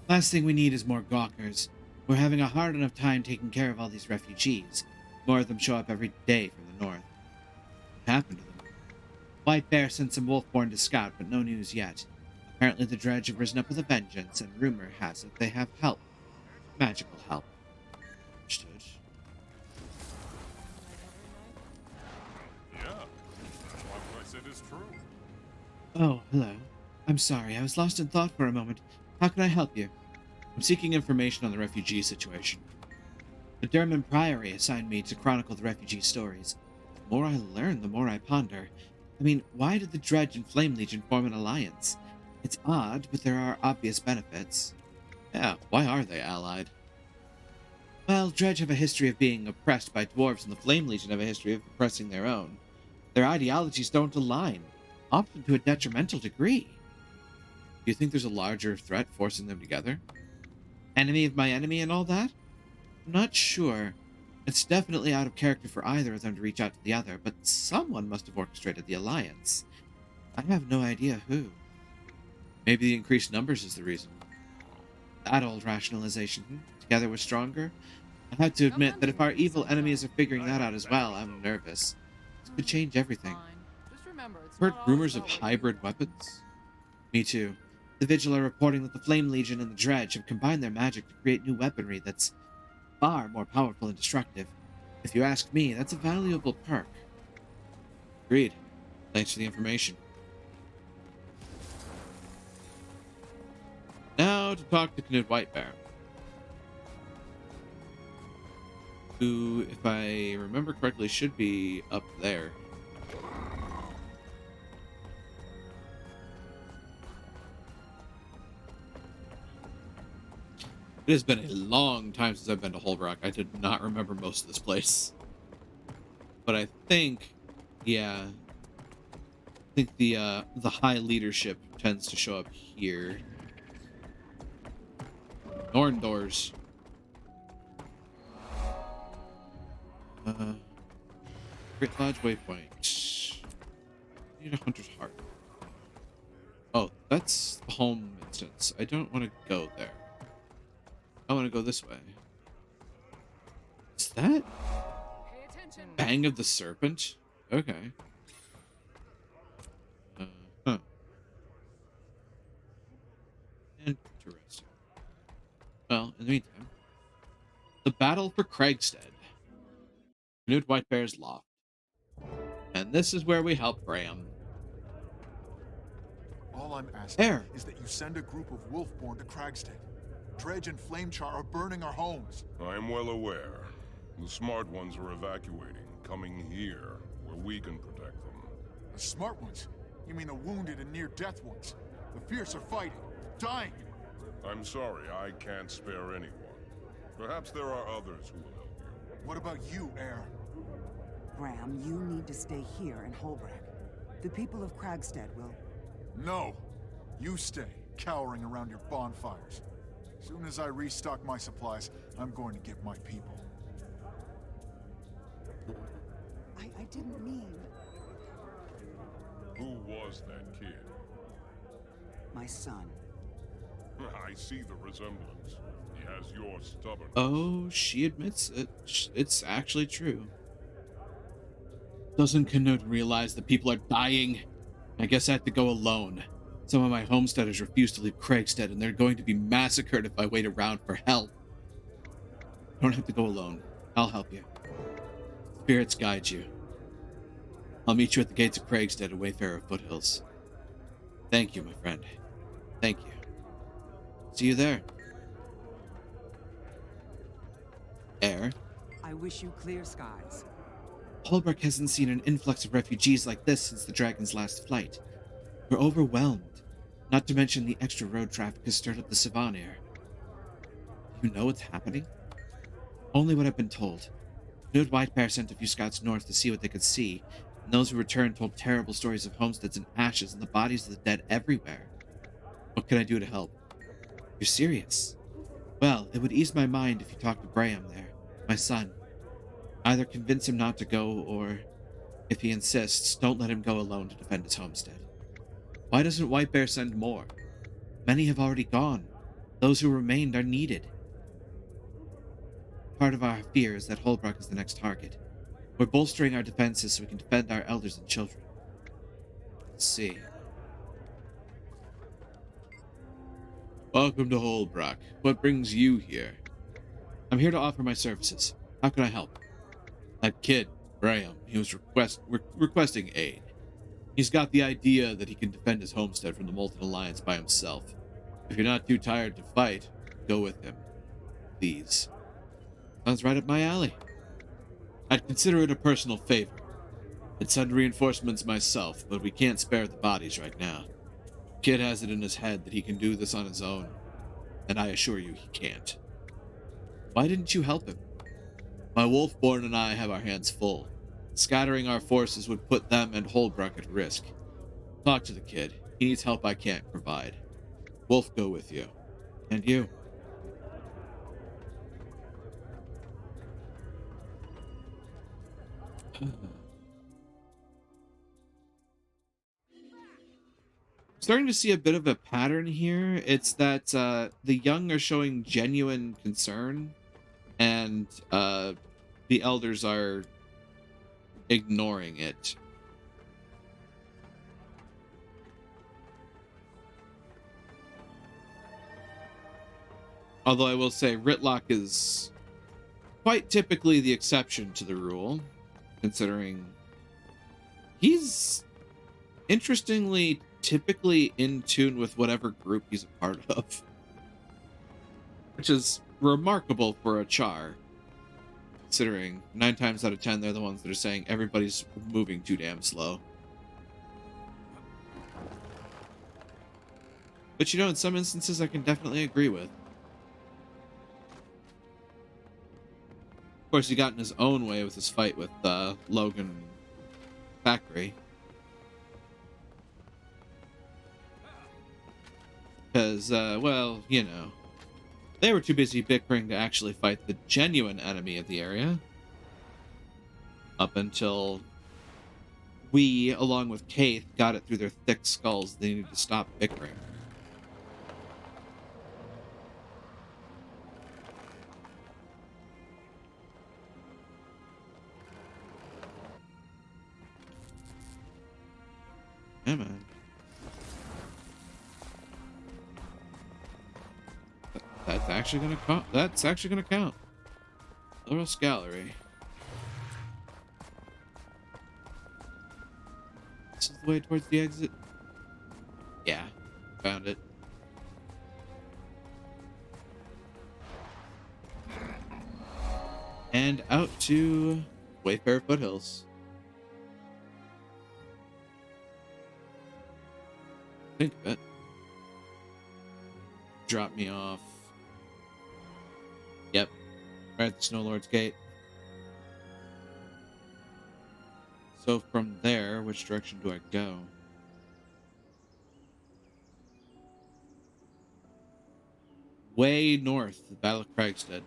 Last thing we need is more gawkers. We're having a hard enough time taking care of all these refugees. More of them show up every day from the north. What happened to them? White Bear sent some Wolfborn to scout, but no news yet. Apparently the Dredge have risen up with a vengeance, and rumor has it they have help. Magical help. Understood. Yeah, that's why what I said is true. Oh, hello. I'm sorry, I was lost in thought for a moment. How can I help you? I'm seeking information on the refugee situation. The Durman Priory assigned me to chronicle the refugee stories. The more I learn, the more I ponder. I mean, why did the Dredge and Flame Legion form an alliance? It's odd, but there are obvious benefits. Yeah, why are they allied? Well, Dredge have a history of being oppressed by dwarves, and the Flame Legion have a history of oppressing their own. Their ideologies don't align, often to a detrimental degree. Do you think there's a larger threat forcing them together? Enemy of my enemy and all that? I'm not sure. It's definitely out of character for either of them to reach out to the other, but someone must have orchestrated the alliance. I have no idea who. Maybe the increased numbers is the reason. That old rationalization. Together we're stronger. I have to admit that if our evil enemies are figuring that out as well, I'm nervous. This could change everything. Fine. Just remember, it's Heard not all rumors of about what hybrid weapons? Me too. The Vigil are reporting that the Flame Legion and the Dredge have combined their magic to create new weaponry that's far more powerful and destructive. If you ask me, that's a valuable perk. Agreed. Thanks for the information. Now to talk to Knud Whitebear, who, if I remember correctly, should be up there. It has been a long time since I've been to Holbrook. I did not remember most of this place. But I think, yeah, I think the high leadership tends to show up here. Norn doors. Great Lodge waypoint. Need a hunter's heart. That's the home instance. I don't want to go there. I want to go this way. Is that Pay attention. Bang of the Serpent? Okay. Huh. Interesting. Well, in the meantime, the battle for Craigstead. Knut Whitebear's loft. And this is where we help Graham. All I'm asking Air. is that you send a group of Wolfborn to Cragstead. Dredge and Flamechar are burning our homes. I am well aware. The smart ones are evacuating, coming here, where we can protect them. The smart ones? You mean the wounded and near-death ones? The fierce are fighting, dying. I'm sorry, I can't spare anyone. Perhaps there are others who will help you. What about you, Air? Graham, you need to stay here in Holbrook. The people of Cragstead will... No. You stay, cowering around your bonfires. Soon as I restock my supplies, I'm going to get my people. I didn't mean... Who was that kid? My son. I see the resemblance. He has your stubbornness. Oh, she admits it. It's actually true. Doesn't Knut realize that people are dying? I guess I have to go alone. Some of my homesteaders refuse to leave Craigstead, and they're going to be massacred if I wait around for help. You don't have to go alone. I'll help you. Spirits guide you. I'll meet you at the gates of Craigstead and Wayfarer Foothills. Thank you, my friend. Thank you. See you there. Air. I wish you clear skies. Holbrook hasn't seen an influx of refugees like this since the Dragon's last flight. We're overwhelmed. Not to mention the extra road traffic has stirred up the Savan air. Do you know what's happening? Only what I've been told. Knut Whitebear sent a few scouts north to see what they could see, and those who returned told terrible stories of homesteads in ashes and the bodies of the dead everywhere. What can I do to help? You're serious? Well, it would ease my mind if you talked to Graham there, my son. Either convince him not to go, or, if he insists, don't let him go alone to defend his homestead. Why doesn't Whitebear send more? Many have already gone. Those who remained are needed. Part of our fear is that Holbrook is the next target. We're bolstering our defenses so we can defend our elders and children. Let's see. Welcome to Holbrook. What brings you here? I'm here to offer my services. How can I help? That kid, Graham, he was requesting aid. He's got the idea that he can defend his homestead from the Molten Alliance by himself. If you're not too tired to fight, go with him. Please. Sounds right up my alley. I'd consider it a personal favor. I'd send reinforcements myself, but we can't spare the bodies right now. Kid has it in his head that he can do this on his own, and I assure you he can't. Why didn't you help him? My Wolfborn and I have our hands full. Scattering our forces would put them and Holbrook at risk. Talk to the kid. He needs help I can't provide. Wolf, go with you. And you. Starting to see a bit of a pattern here. It's that the young are showing genuine concern, and the elders are ignoring it. Although I will say Ritlock is quite typically the exception to the rule, considering he's interestingly typically in tune with whatever group he's a part of, which is remarkable for a Char, considering 9 times out of 10 they're the ones that are saying everybody's moving too damn slow. But you know, in some instances I can definitely agree with. Of course, he got in his own way with his fight with Logan Factory. Because, well, you know, they were too busy bickering to actually fight the genuine enemy of the area. Up until we, along with Kate, got it through their thick skulls. They need to stop bickering. Yeah, man. That's actually gonna count. That's actually gonna count. Little gallery. This is the way towards the exit. Yeah, found it. And out to Wayfarer Foothills. Think of it. Drop me off. Yep. Right at the Snow Lord's Gate. So from there, which direction do I go? Way north, the Battle of Kragstead.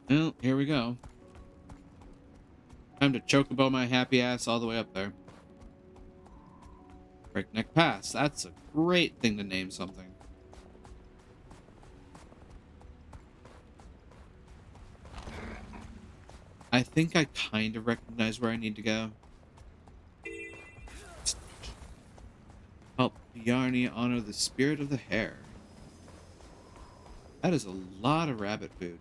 Well, here we go. Time to chocobo my happy ass all the way up there. Breakneck Pass. That's a great thing to name something. I think I kind of recognize where I need to go. Help Yarny honor the spirit of the hare. That is a lot of rabbit food.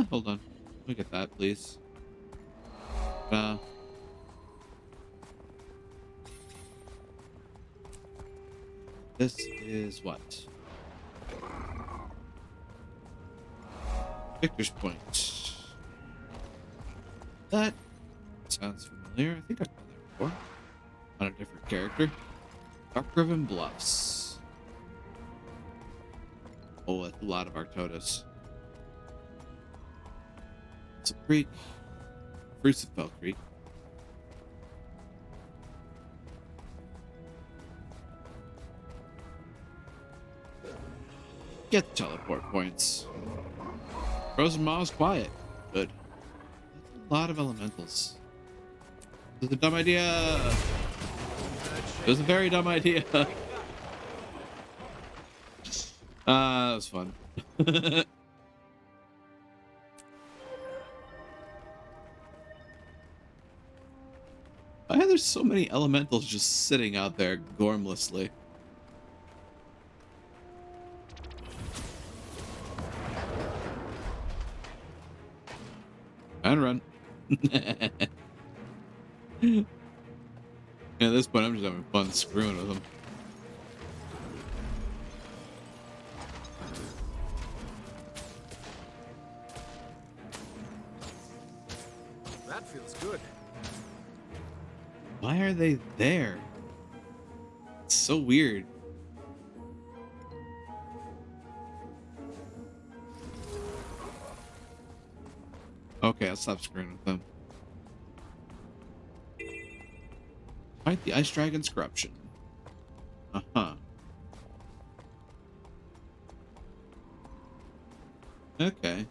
Hold on. Look at that, please. This is what? Victor's Point. That sounds familiar. I think I've been there before. On a different character. Dark Riven Bluffs. Oh, that's a lot of Arctotus. Creek, Crucifel Creek. Get the teleport points. Frozen Maw's quiet. Good. That's a lot of elementals. This is a dumb idea. It was a very dumb idea. That was fun. Why are there so many elementals just sitting out there gormlessly? And run. At this point, I'm just having fun screwing with them. That feels good. Why are they there? It's so weird. Okay, I'll stop screwing with them. Fight the Ice Dragon's corruption. Uh-huh. Okay.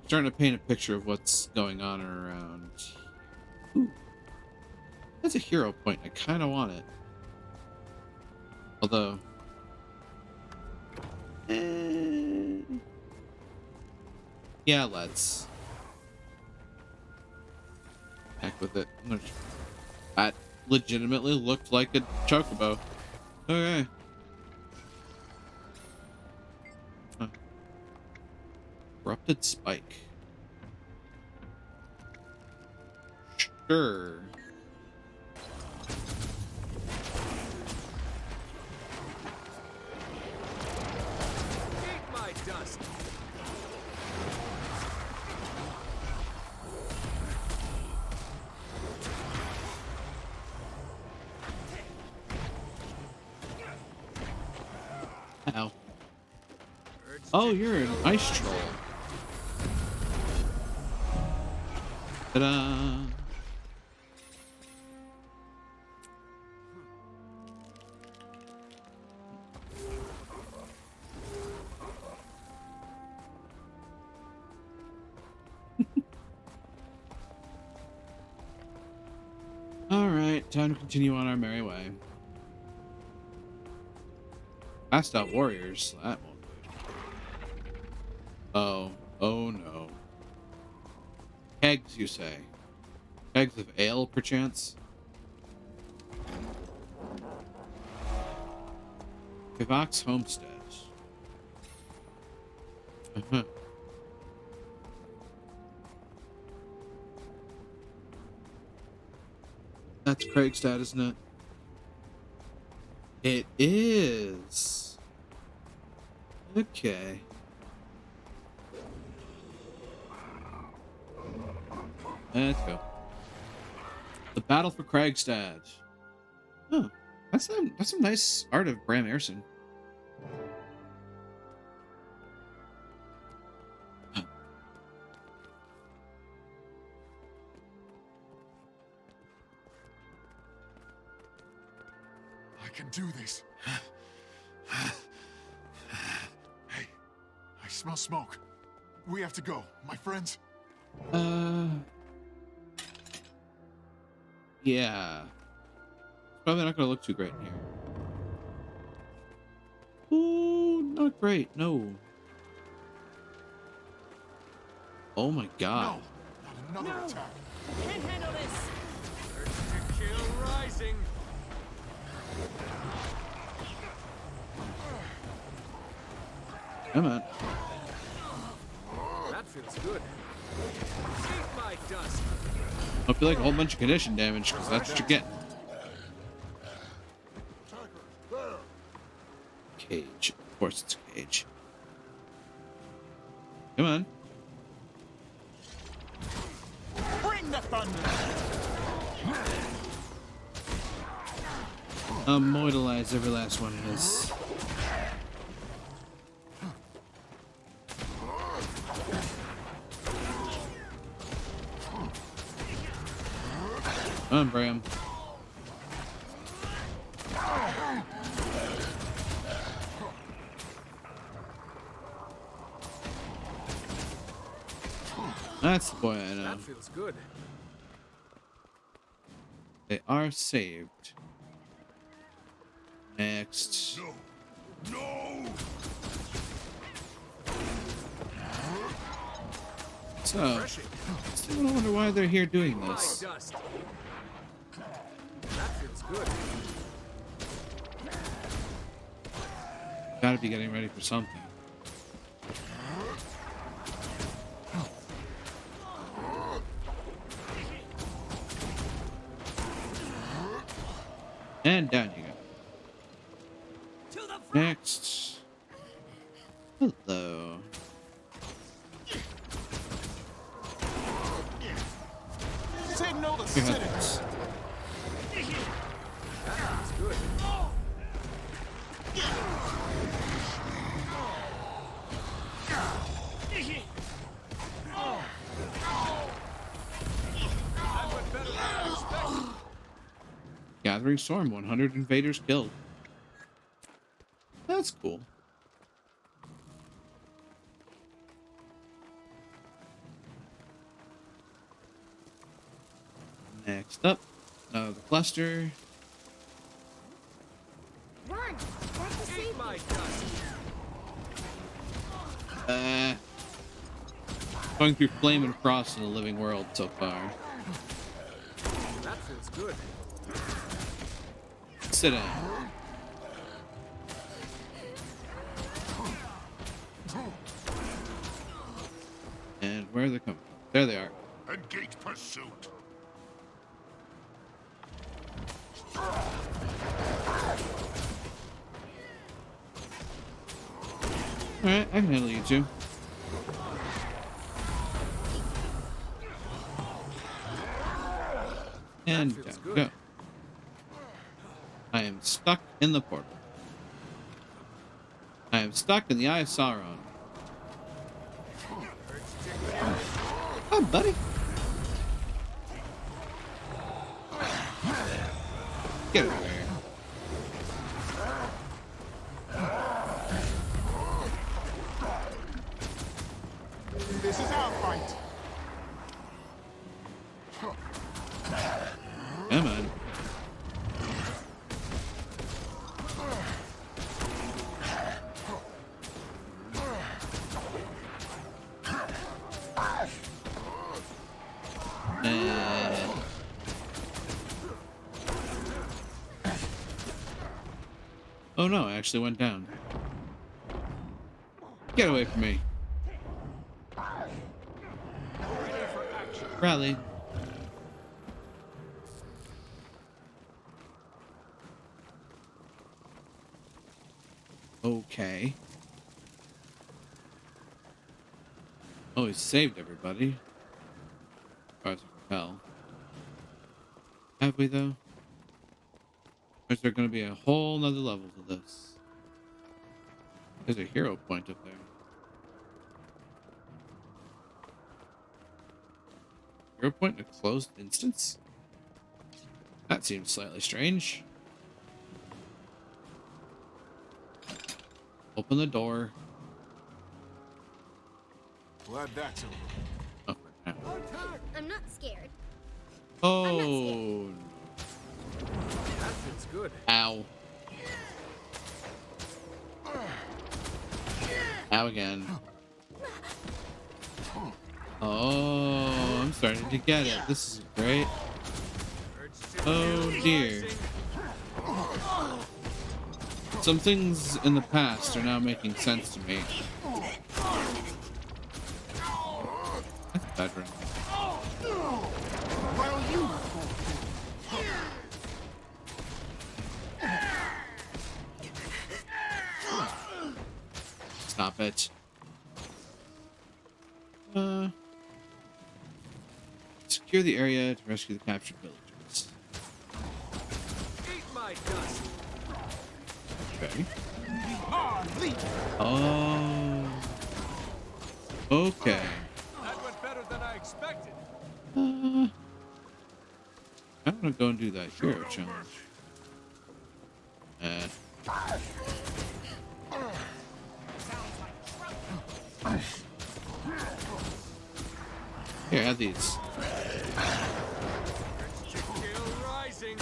Starting to paint a picture of what's going on around. Ooh. That's a hero point. I kind of want it. Although... yeah, let's... heck with it. That legitimately looked like a chocobo. Okay. Huh. Corrupted Spike. Sure. Dust. Ow. Oh, you're an ice troll. Ta-da! All right, time to continue on our merry way. Passed out warriors. That won't do. Oh no. Kegs, you say? Kegs of ale, perchance? Kivak's homestead. Uh-huh. That's Kragstad, isn't it? It is. Okay. Let's go. The battle for Kragstad. Huh. That's some nice art of Bram Erson. I can do this. Hey, I smell smoke. We have to go, my friends. Yeah. Probably not gonna look too great in here. Ooh, not great, no. Oh my god. No, not another attack. Can't handle this. Kill rising. Come on. That feels good. Eat my dust. Hope you like a whole bunch of condition damage, because that's what you're getting. Cage. Of course it's a cage. Come on. Bring the thunder. Immortalize every last one of this. Come on, Bram. That's the boy I know. That feels good. They are saved. Next. No! No! So, still wonder why they're here doing My this. dust. That feels good. Gotta be getting ready for something. And down you go. Next. Hello. Signal the Your citizens. husbands. That feels good. That went better than I expected. Gathering Storm, 100 invaders killed. That's cool. Next up, the cluster. Run! That's the Eat my dust. Going through Flame and Frost in the living world so far. That feels good. Sit down. And where are they coming from? There they are. Engage pursuit! Alright, I can handle you two. And feels down we good. go. I am stuck in the portal. I am stuck in the Eye of Sauron. Oh, buddy. Get over here. This is our fight. Oh no, I actually went down. Get away from me. Rally. Okay. Oh, he saved everybody. As far as I can tell. Have we, though? Or is there going to be a whole nother level to this? There's a hero point up there. Hero point in a closed instance? That seems slightly strange. Open the door. Glad that's over. Oh, yeah. I'm not scared. Oh. That feels good. Ow. Ow again. Oh, I'm starting to get it. This is great. Oh dear. Some things in the past are now making sense to me. That's a bedroom. Stop it. Secure the area to rescue the captured villagers. Eat my dust. Okay. Oh. Okay. That went better than I expected. I'm gonna go and do that hero challenge. Here, have these. Kill rising.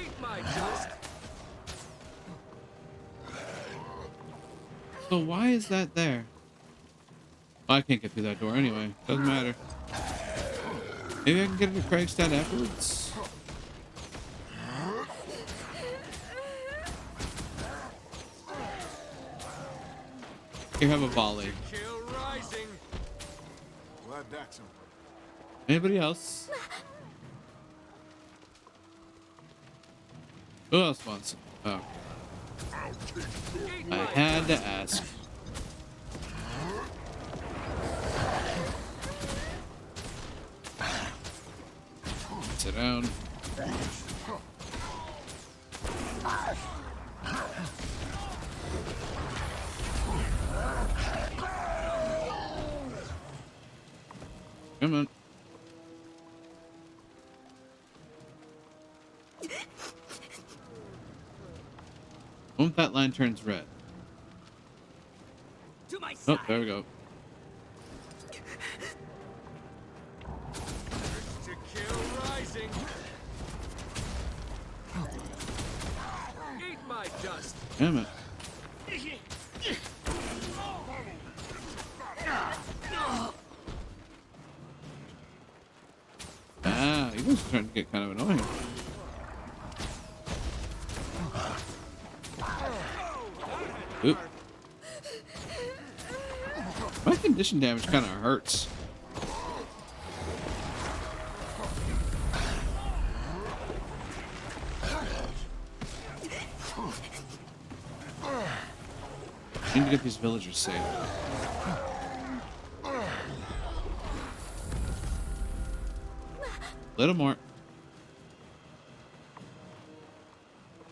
Eat my dust. So why is that there? Well, I can't get through that door anyway. Doesn't matter. Maybe I can get into Kragstad afterwards. Here, have a volley. Kill rising. Glad that's over. Anybody else? Who else wants it? Oh, I had to ask. Sit down. Come on. Once that line turns red. To my Oh, side. there we go. To kill rising. Eat my dust. Damn it. Ah, you guys are starting to get kind of annoying. Oop. My condition damage kind of hurts. I need to get these villagers safe. Little more.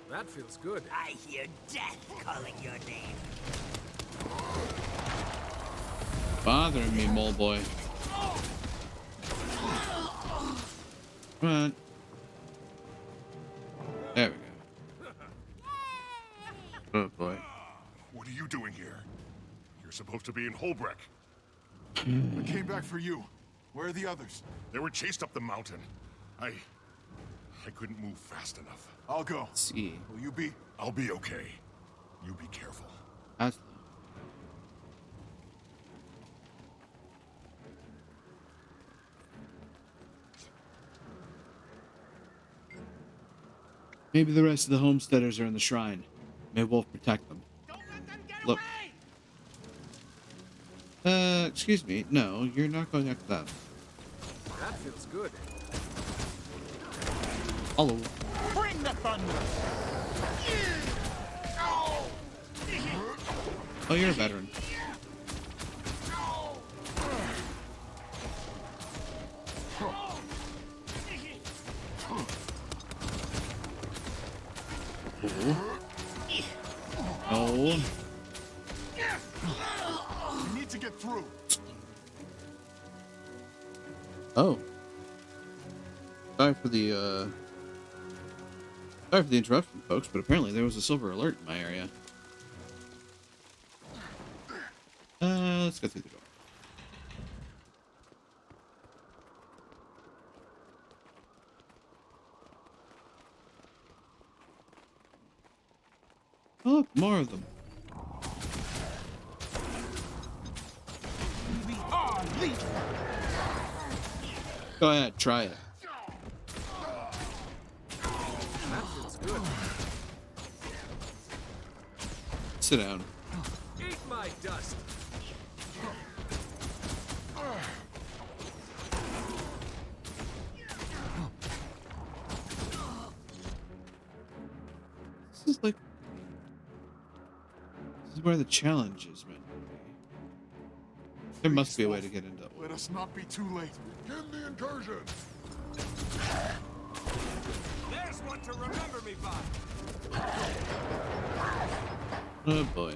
That feels good. I hear death calling your name. Bothering me, mole boy. Come on. There we go. Oh boy. What are you doing here? You're supposed to be in Holbreck. I came back for you. Where are the others? They were chased up the mountain. I couldn't move fast enough. I'll go. Let's see. Will you be? I'll be okay. You be careful. That's Maybe the rest of the homesteaders are in the shrine. May Wolf protect them. Don't let them get Look. away! Excuse me. No, you're not going after them. That feels good. Hello. Bring the thunder! Oh, you're a veteran. Oh. We need to get through. Oh. Sorry for the interruption, folks, but apparently there was a silver alert in my area. Let's go through the door. Oh, look, more of them. We are Legion! Go ahead, try it. That feels good. Sit down. Eat my dust. This is where the challenge is meant to be. There must be a way to get into it. Let us not be too late. Begin the incursion! There's one to remember me by. Oh boy.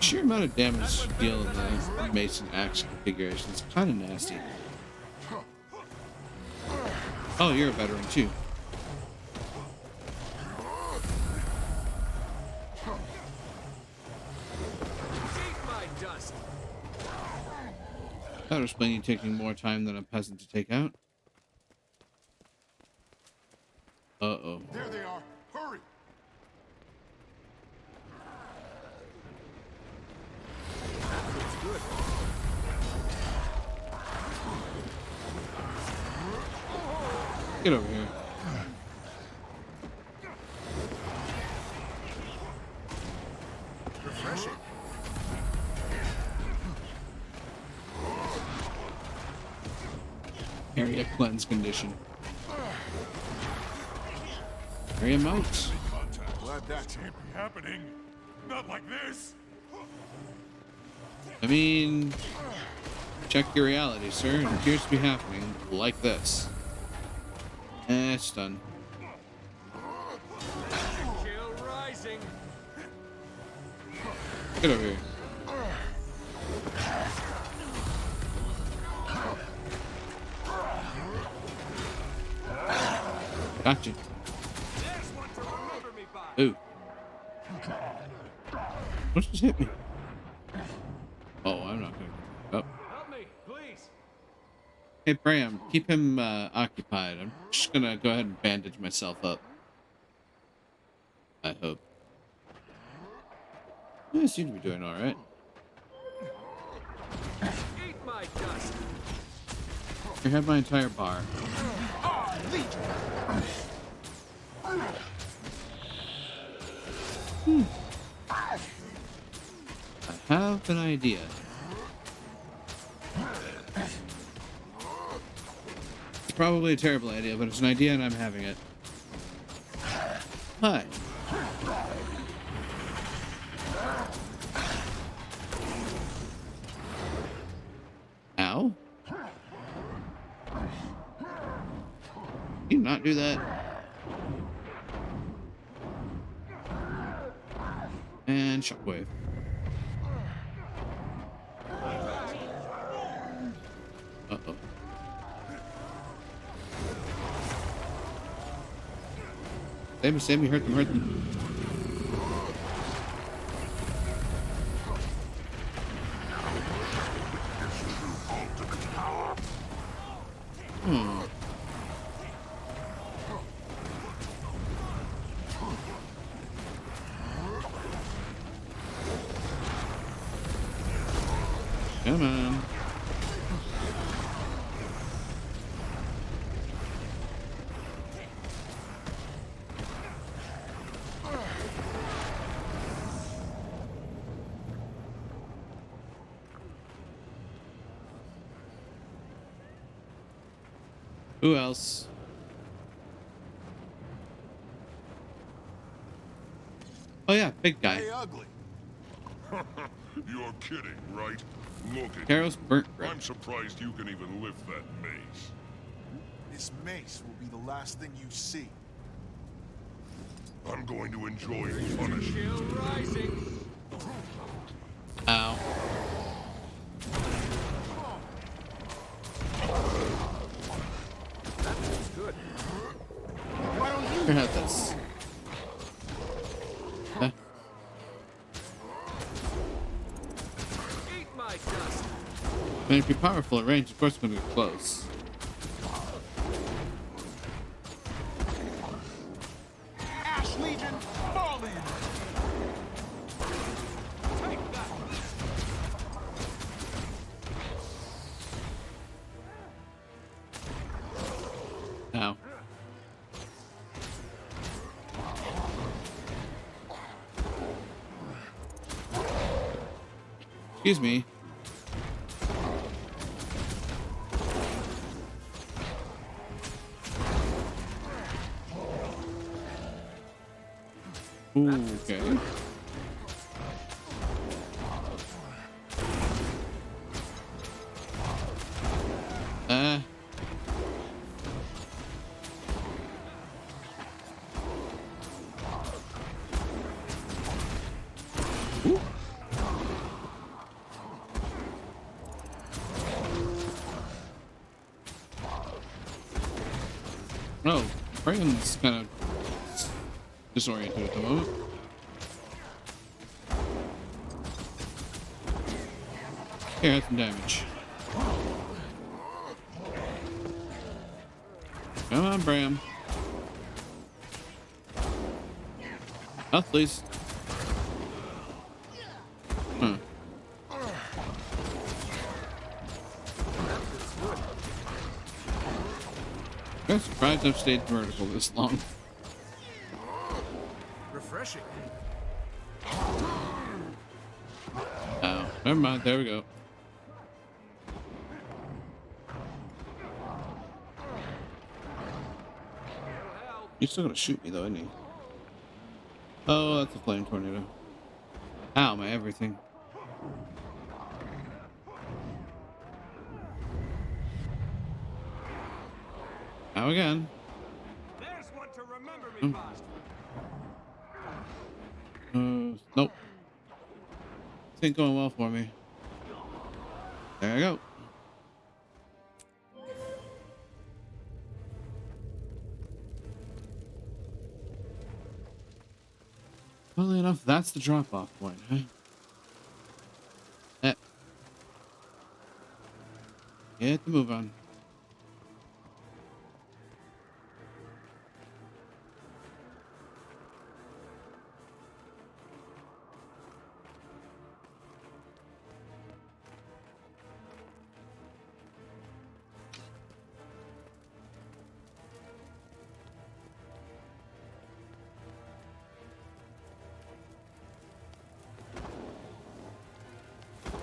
Sheer amount of damage deal in the Mason axe configuration is kind of nasty. Oh, you're a veteran too. Eat my dust. That would explain you taking more time than a peasant to take out. Uh-oh. There they are. Hurry! Good. Get over here. Refreshing. Area cleanse condition. Area mounts. Glad that Can't be happening. Not like this. I mean, check your reality, sir. It appears to be happening like this. It's done. Kill rising. Get over here. Gotcha. There's one to remember me by. Ooh. What just hit me? Oh, I'm not gonna. Oh. Help me, please. Hey, Bram, keep him occupied. I'm just gonna go ahead and bandage myself up. I hope. I seem to be doing alright. Eat my dust. I have my entire bar. Are Legion! I have an idea. It's probably a terrible idea, but it's an idea and I'm having it. Hi. Ow. You not do that? And shockwave. Uh-oh. Save me, hurt them. Come on. Who else? Oh yeah, big guy. Hey, ugly. You're kidding, right? Look at Karos burnt you. bread. I'm surprised you can even lift that mace. This mace will be the last thing you see. I'm going to enjoy the punishment. Chill rising. Ow. That feels good. Here, have this. Huh? Eat my dust. I mean, if you're powerful at range, of course it's going to be close. Ash Legion, fall in! Take that. Ow. Excuse me. Ooh, okay. Ooh. Oh, Brandon's kind of disoriented at the moment. Here, have some damage. Come on, Bram. Health, please. Huh. I'm surprised I've stayed vertical this long. Refreshing. Oh, never mind. There we go. He's still gonna shoot me though, isn't he? Oh, that's a flame tornado. Ow, my everything. Ow again. There's one to remember me by. Nope. This ain't going well for me. There I go. Funnily enough, that's the drop-off point, huh? Get the move on.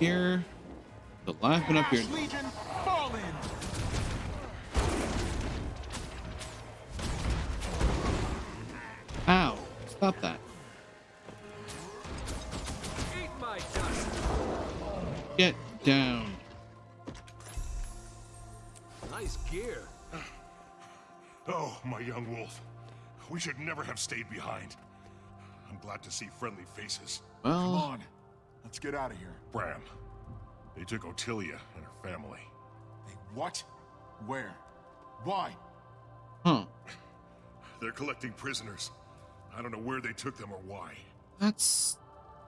Here, the live one up here. Ash Legion, fall in! Ow! Stop that. Eat my dust. Get down. Nice gear. Oh, my young wolf. We should never have stayed behind. I'm glad to see friendly faces. Come Well, on. Let's get out of here. Bram. They took Otilia and her family. Hey, what? Where? Why? huh? They're collecting prisoners. I don't know where they took them or why. That's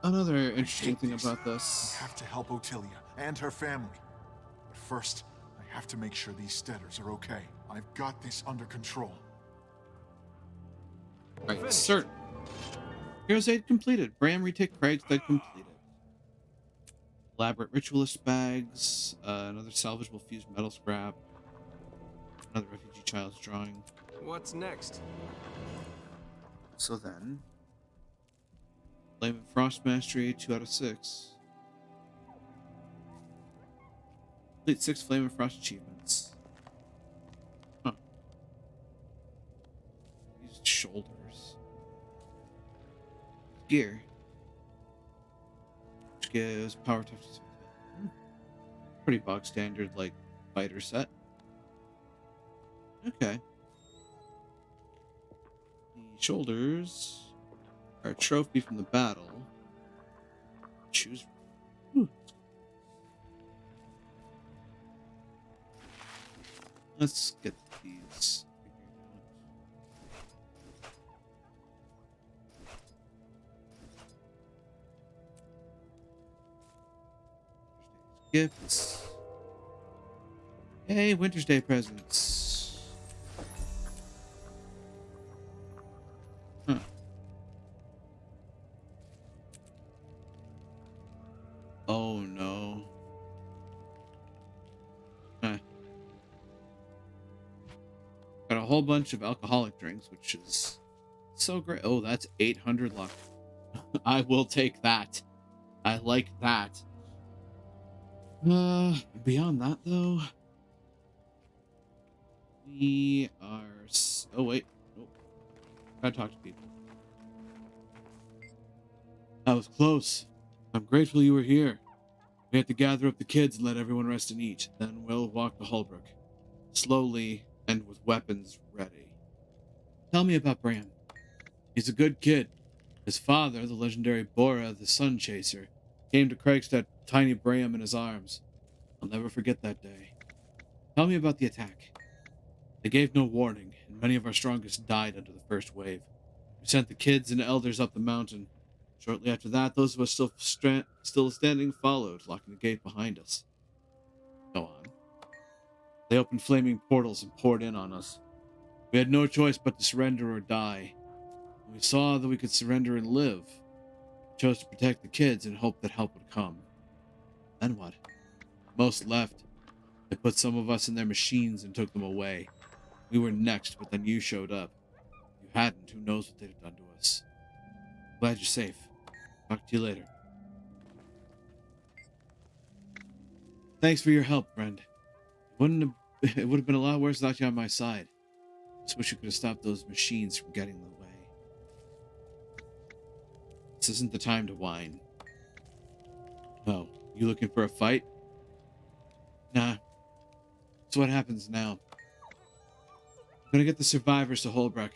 another interesting hate thing this. about I this. have to help Otilia and her family. But first, I have to make sure these Steaders are okay. I've got this under control. Right, sir. Hero's Aid completed. Bram retake Craig's Dead completed. Elaborate ritualist bags, another salvageable fused metal scrap, another refugee child's drawing. What's next? So then, Flame and Frost Mastery, 2 out of 6. Complete 6 Flame and Frost achievements. Huh. These shoulders. Gear. Which gives power touches. Pretty bog standard, like, fighter set. Okay. The shoulders are a trophy from the battle. Choose. Ooh. Let's get these figured out. Gifts. Hey, Winter's Day presents. Huh. Oh no. Huh. Got a whole bunch of alcoholic drinks, which is so great. Oh, that's 800 luck. I will take that. I like that. Beyond that though, we are. Oh wait, nope. Gotta talk to people. That was close. I'm grateful you were here. We have to gather up the kids and let everyone rest and eat. Then we'll walk to Holbrook. Slowly and with weapons ready. Tell me about Bram. He's a good kid. His father, the legendary Bora the Sun Chaser, came to Kreigstad with tiny Bram in his arms. I'll never forget that day. Tell me about the attack. They gave no warning, and many of our strongest died under the first wave. We sent the kids and elders up the mountain. Shortly after that, those of us still standing followed, locking the gate behind us. Go on. They opened flaming portals and poured in on us. We had no choice but to surrender or die. When we saw that we could surrender and live, we chose to protect the kids and hope that help would come. Then what? Most left. They put some of us in their machines and took them away. We were next, but then you showed up. If you hadn't, who knows what they'd have done to us. Glad you're safe. Talk to you later. Thanks for your help, friend. It would have been a lot worse without you on my side. Just wish you could have stopped those machines from getting in the way. This isn't the time to whine. No, you looking for a fight? Nah. So what happens now? I'm gonna get the survivors to Holbrook.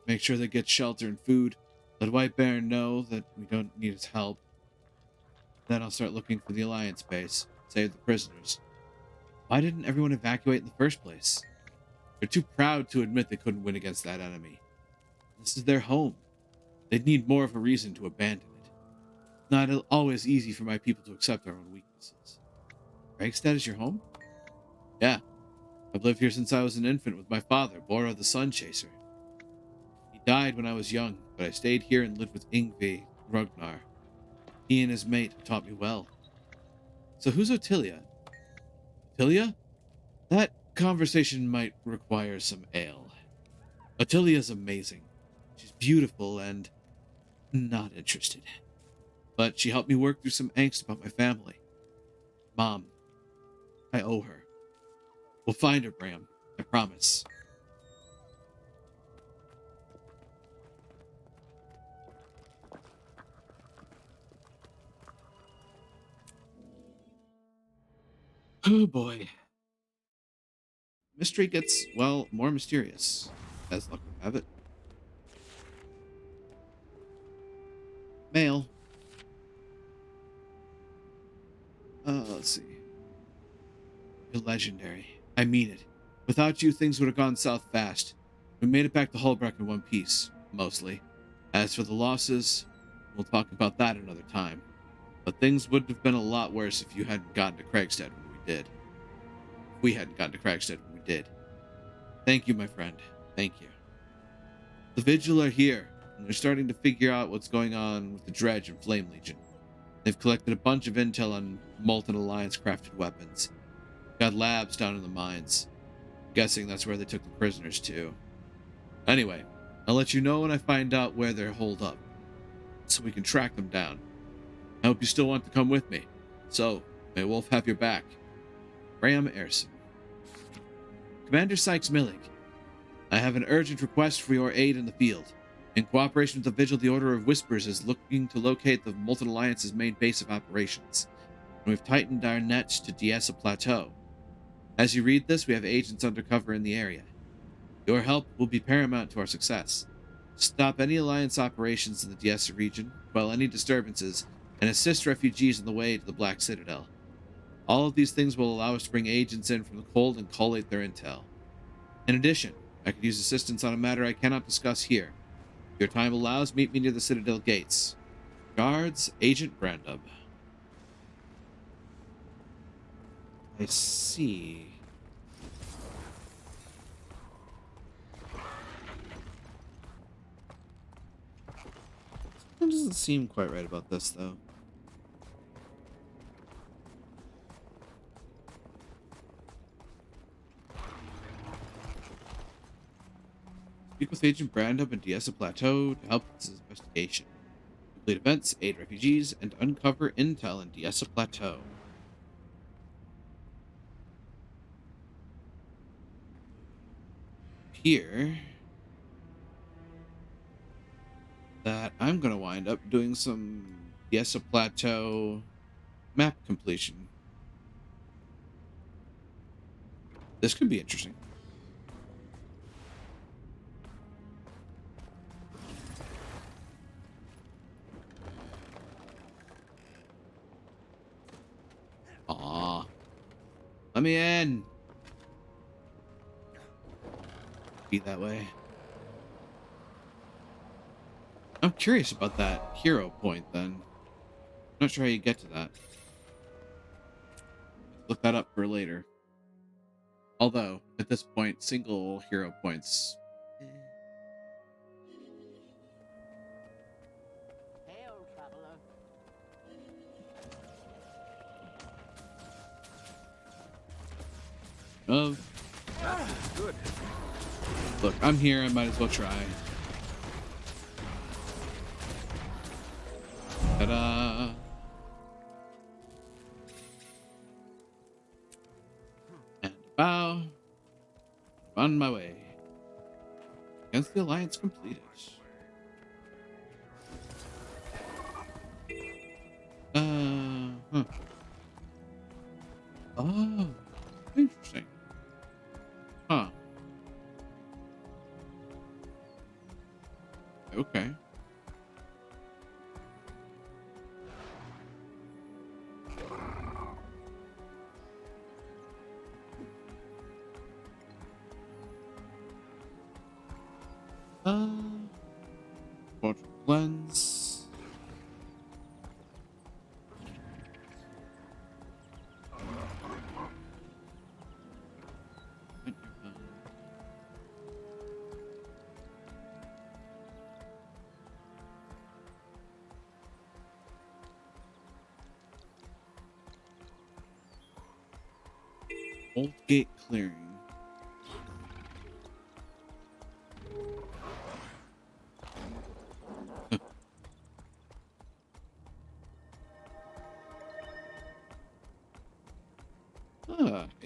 Make sure they get shelter and food. Let White Baron know that we don't need his help. Then I'll start looking for the Alliance base. Save the prisoners. Why didn't everyone evacuate in the first place? They're too proud to admit they couldn't win against that enemy. This is their home. They'd need more of a reason to abandon it. Not always easy for my people to accept their own weaknesses. Kreigstad is your home? Yeah. I've lived here since I was an infant with my father, Bora the Sun Chaser. He died when I was young, but I stayed here and lived with Yngvi Ragnar. He and his mate taught me well. So who's Ottilia? Ottilia? That conversation might require some ale. Ottilia's amazing. She's beautiful and not interested. But she helped me work through some angst about my family. Mom, I owe her. We'll find her, Bram. I promise. Oh boy. Mystery gets, well, more mysterious, as luck would have it. Mail. Let's see. You're legendary. I mean it. Without you, things would have gone south fast. We made it back to Holbrook in one piece, mostly. As for the losses, we'll talk about that another time. But things would have been a lot worse if you hadn't gotten to Kreigstad when we did. If we hadn't gotten to Kreigstad when we did. Thank you, my friend. Thank you. The Vigil are here, and they're starting to figure out what's going on with the Dredge and Flame Legion. They've collected a bunch of intel on Molten Alliance crafted weapons. Got labs down in the mines. Guessing that's where they took the prisoners to. Anyway, I'll let you know when I find out where they're holed up, so we can track them down. I hope you still want to come with me. So, may Wolf have your back. Graham Erson. Commander Sykes-Milling, I have an urgent request for your aid in the field. In cooperation with the Vigil, the Order of Whispers is looking to locate the Molten Alliance's main base of operations, and we've tightened our nets to Diessa Plateau. As you read this, we have agents undercover in the area. Your help will be paramount to our success. Stop any Alliance operations in the Diessa region, quell any disturbances, and assist refugees on the way to the Black Citadel. All of these things will allow us to bring agents in from the cold and collate their intel. In addition, I could use assistance on a matter I cannot discuss here. If your time allows, meet me near the Citadel gates. Guards, Agent Brandub. I see. That doesn't seem quite right about this, though. Speak with Agent Brandub in Diessa Plateau to help with this investigation. Complete events, aid refugees, and uncover intel in Diessa Plateau. Here that I'm going to wind up doing some Diessa Plateau map completion. This could be interesting. Aw. Let me in. Be that way. I'm curious about that hero point then. I'm not sure how you get to that. Look that up for later. Although, at this point, single hero points. Hail, traveler. Good. Look, I'm here. I might as well try. Ta-da! And bow. On my way. Against the Alliance completed. Huh. Oh, interesting. Huh. Okay. Portrait lens. Old gate clearing.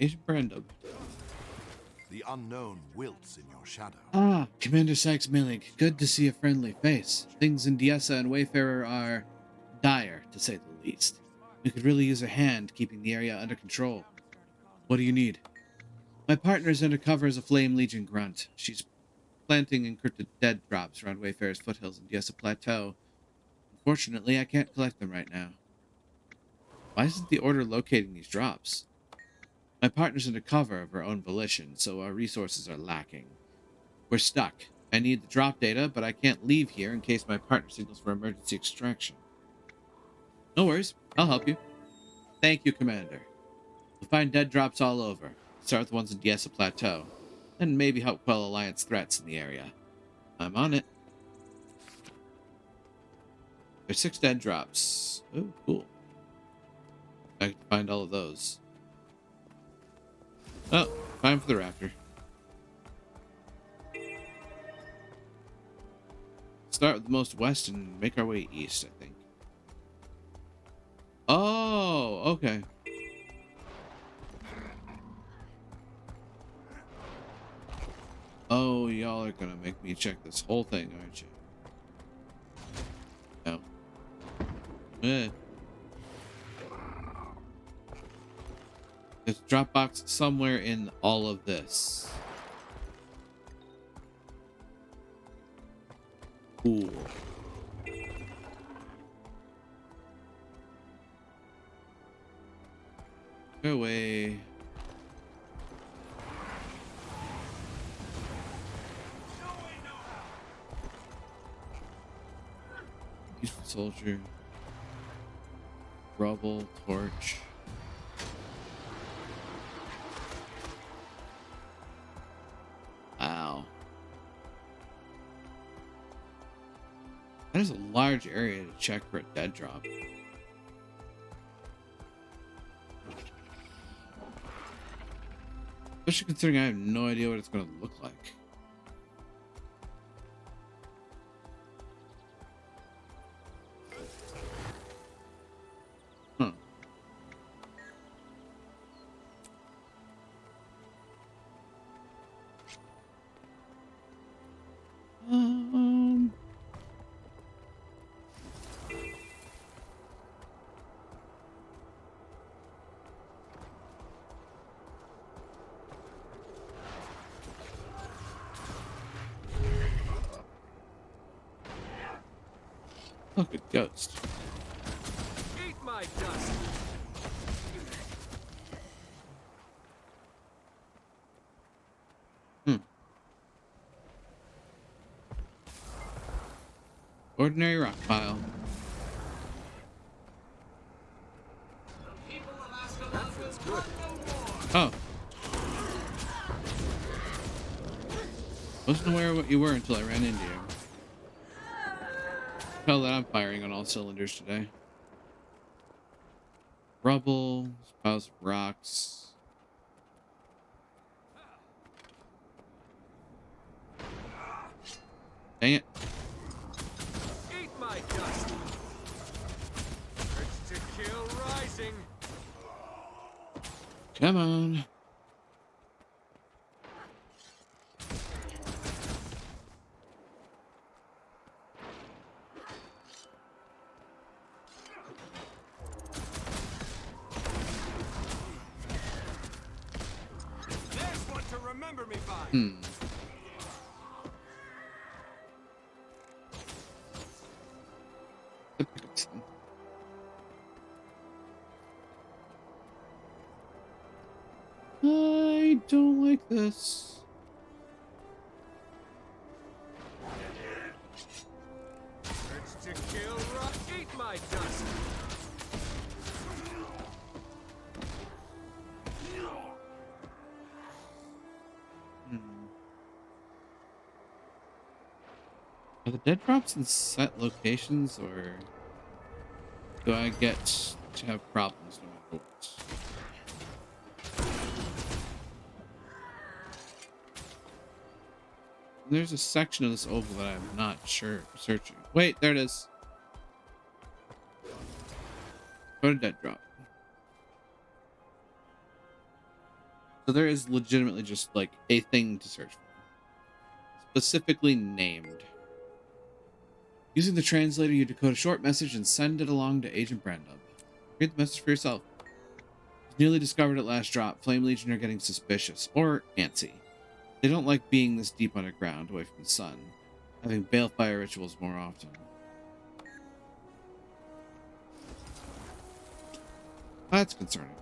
Agent Brandub. The unknown wilts in your shadow. Ah, Commander Sykes-Milling. Good to see a friendly face. Things in Diessa and Wayfarer are dire, to say the least. We could really use a hand keeping the area under control. What do you need? My partner's undercover as a Flame Legion grunt. She's planting encrypted dead drops around Wayfarer's foothills in Diessa Plateau. Unfortunately, I can't collect them right now. Why isn't the Order locating these drops? My partner's undercover of her own volition, so our resources are lacking. We're stuck. I need the drop data, but I can't leave here in case my partner signals for emergency extraction. No worries. I'll help you. Thank you, Commander. We'll find dead drops all over. Start with the ones in Diessa Plateau, and maybe help quell Alliance threats in the area. I'm on it. There's 6 dead drops. Oh, cool. I can find all of those. Oh, time for the raptor. Start with the most west and make our way east, I think. Oh, okay. Oh, y'all are gonna make me check this whole thing, aren't you? No. There's a drop box somewhere in all of this. Cool. Go away. Useful soldier. Rubble, torch. Wow. That is a large area to check for a dead drop. Especially considering I have no idea what it's going to look like. Huh. Look, a ghost. Eat my dust. Ordinary rock pile. That feels good. Oh. Wasn't aware of what you were until I ran into you. Tell that I'm firing on all cylinders today. Rubble, piles of rocks. Dang it. Eat my dust. Urge to kill rising. Come on. There's one to remember me by. I don't like this. Urge to kill eat my dust. Are the dead drops in set locations, or do I get to have problems no matter what? There's a section of this oval that I'm not sure searching. Wait, there it is. Go to dead drop. So there is legitimately just like a thing to search for. Specifically named. Using the translator, you decode a short message and send it along to Agent Brandon. Read the message for yourself. Nearly discovered at last drop. Flame Legion are getting suspicious or antsy. They don't like being this deep underground, away from the sun, having balefire rituals more often. That's concerning.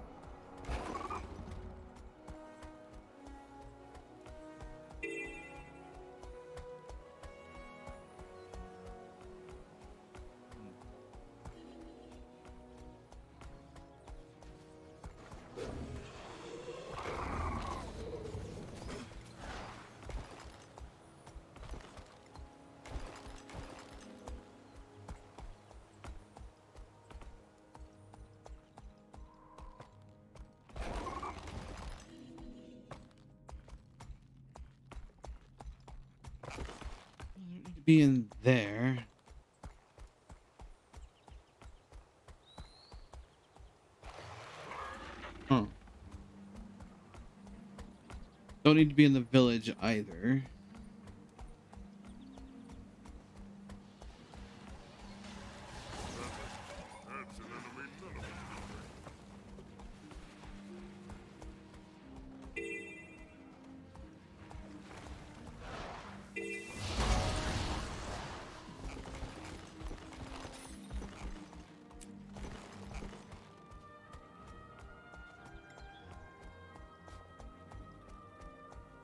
be in there. Huh. Don't need to be in the village either. That's an enemy none of us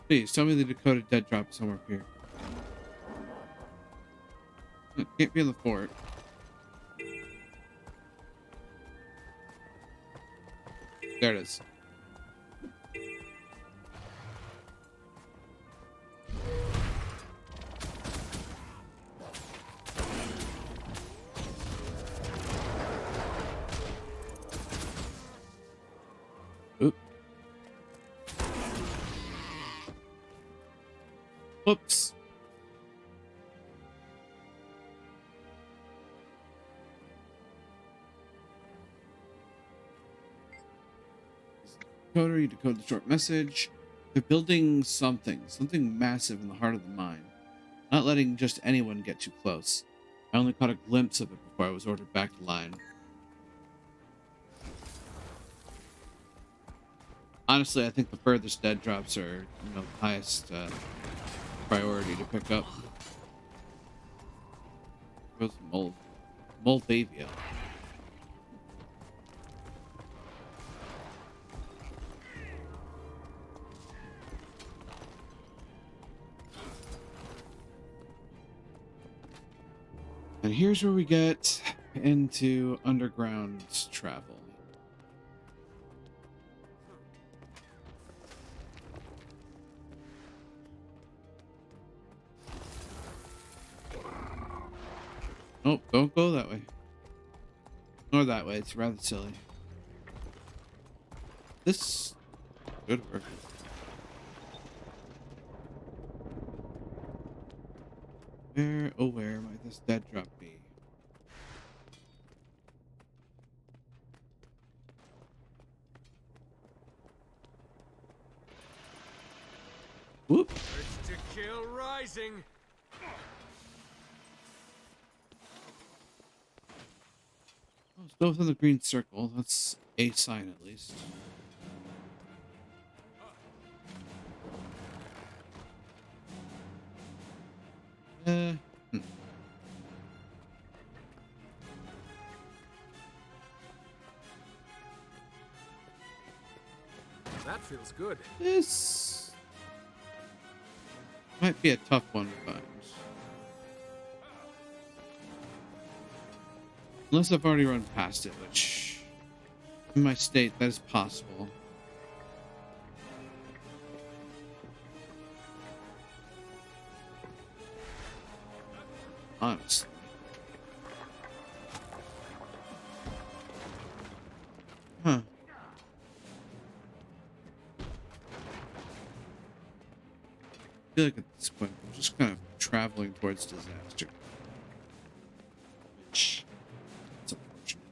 Please tell me the Dakota dead drop is somewhere up here. It can't be in the fort. There it is. Oop. Whoops. Dakota, you decode the short message. They're building something massive in the heart of the mine. Not letting just anyone get too close. I only caught a glimpse of it before I was ordered back to line. Honestly, I think the furthest dead drops are, the highest priority to pick up. Goes Moldavia. And here's where we get into underground travel. Nope, don't go that way. Nor that way, it's rather silly. This could work. Where might this dead drop be? Whoop. Urge to kill rising. Oh, still within the green circle. That's a sign at least. That feels good. This might be a tough one at times. Unless I've already run past it, which in my state that is possible. Honestly. Huh. I feel like at this point I'm just kind of traveling towards disaster. Which it's unfortunate.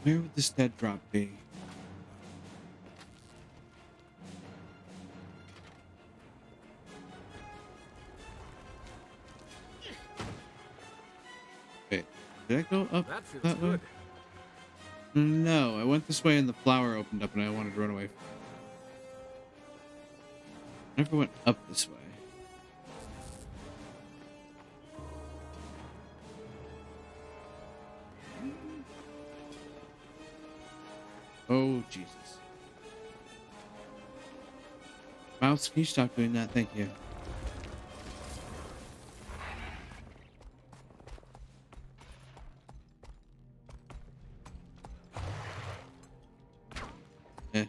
Where would this dead drop be? Wait, did I go up That feels that way? good. No, I went this way and the flower opened up and I wanted to run away from it. I never went up this way. Oh, Jesus. Mouse, can you stop doing that? Thank you. Eh.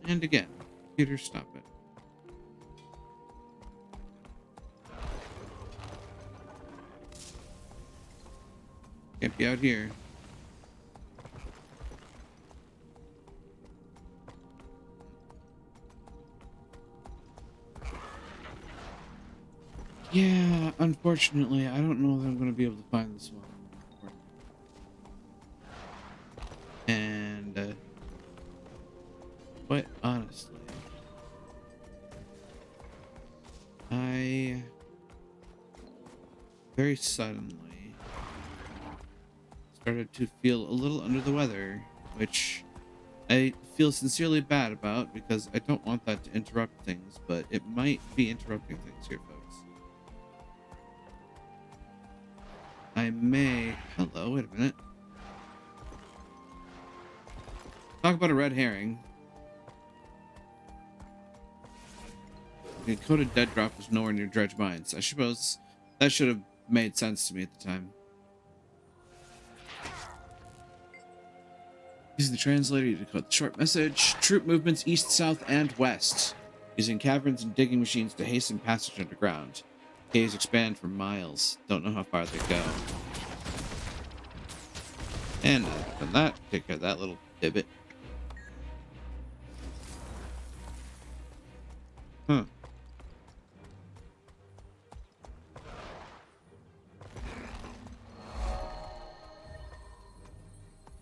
And again. Peter, stop it. Can't be out here. Yeah, unfortunately, I don't know that I'm going to be able to find this one. And, quite honestly, I very suddenly started to feel a little under the weather, which I feel sincerely bad about because I don't want that to interrupt things, but it might be interrupting things here, folks. I may... Hello, wait a minute. Talk about a red herring. The encoded dead drop was nowhere near Dredge Mines. I suppose that should have made sense to me at the time. Using the translator to decode the short message. Troop movements east, south, and west. Using caverns and digging machines to hasten passage underground. Caves expand for miles. Don't know how far they go. And from that, take care of that little divot. Huh.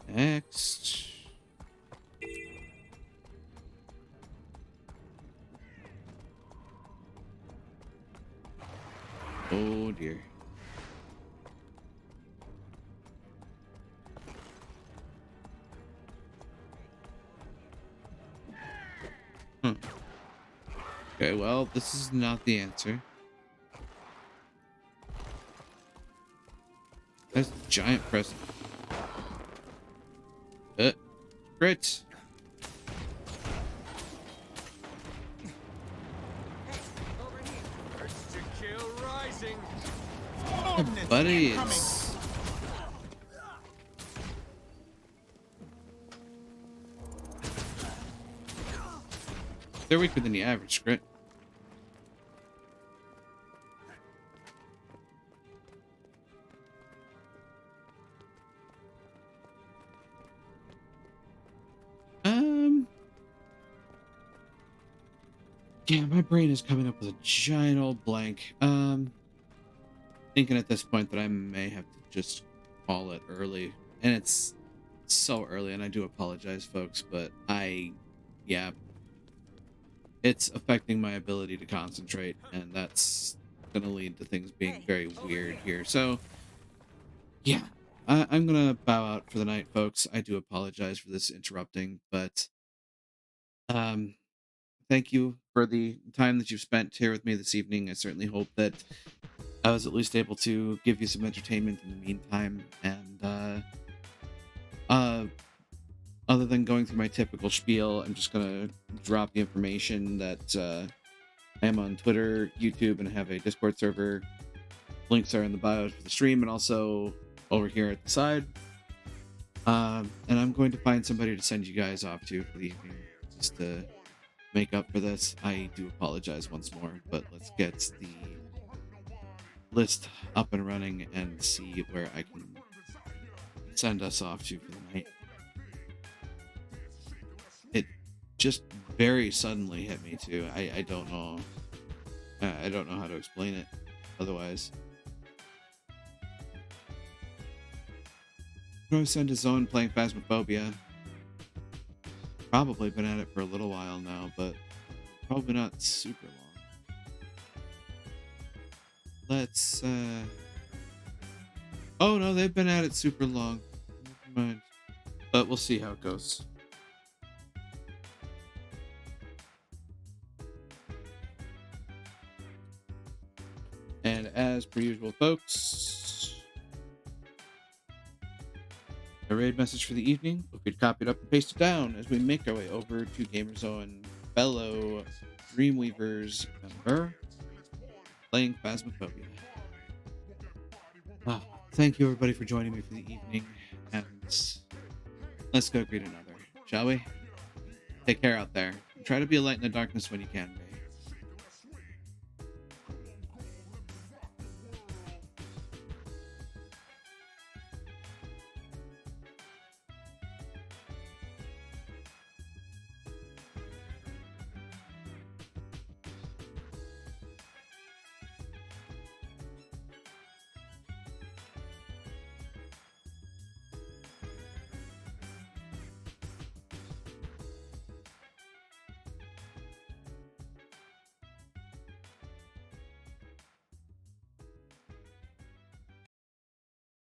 Next. Oh dear. Okay, well, this is not the answer. That's a giant present. Crit. Buddy is... They're weaker than the average crit. Yeah, my brain is coming up with a giant old blank. Thinking at this point that I may have to just call it early. And it's so early, and I do apologize, folks, but yeah, it's affecting my ability to concentrate, and that's gonna lead to things being very weird here. So, yeah, I'm gonna bow out for the night, folks. I do apologize for this interrupting, but, thank you for the time that you've spent here with me this evening. I certainly hope that I was at least able to give you some entertainment in the meantime. And other than going through my typical spiel, I'm just gonna drop the information that I am on Twitter, YouTube, and have a Discord server. Links are in the bio for the stream and also over here at the side. And I'm going to find somebody to send you guys off to for the evening, just to make up for this. I do apologize once more, but let's get the list up and running and see where I can send us off to for the night. It just very suddenly hit me too. I don't know. I don't know how to explain it otherwise. Send his own playing Phasmophobia. Probably been at it for a little while now, but probably not super long. Let's oh no, they've been at it super long. Never mind. But we'll see how it goes. And as per usual, folks, a raid message for the evening. Feel free to copy it up and paste it down as we make our way over to Gamerzone fellow Dreamweavers member playing Phasmophobia. Wow. Thank you everybody for joining me for the evening, and let's go greet another, shall we? Take care out there. Try to be a light in the darkness when you can,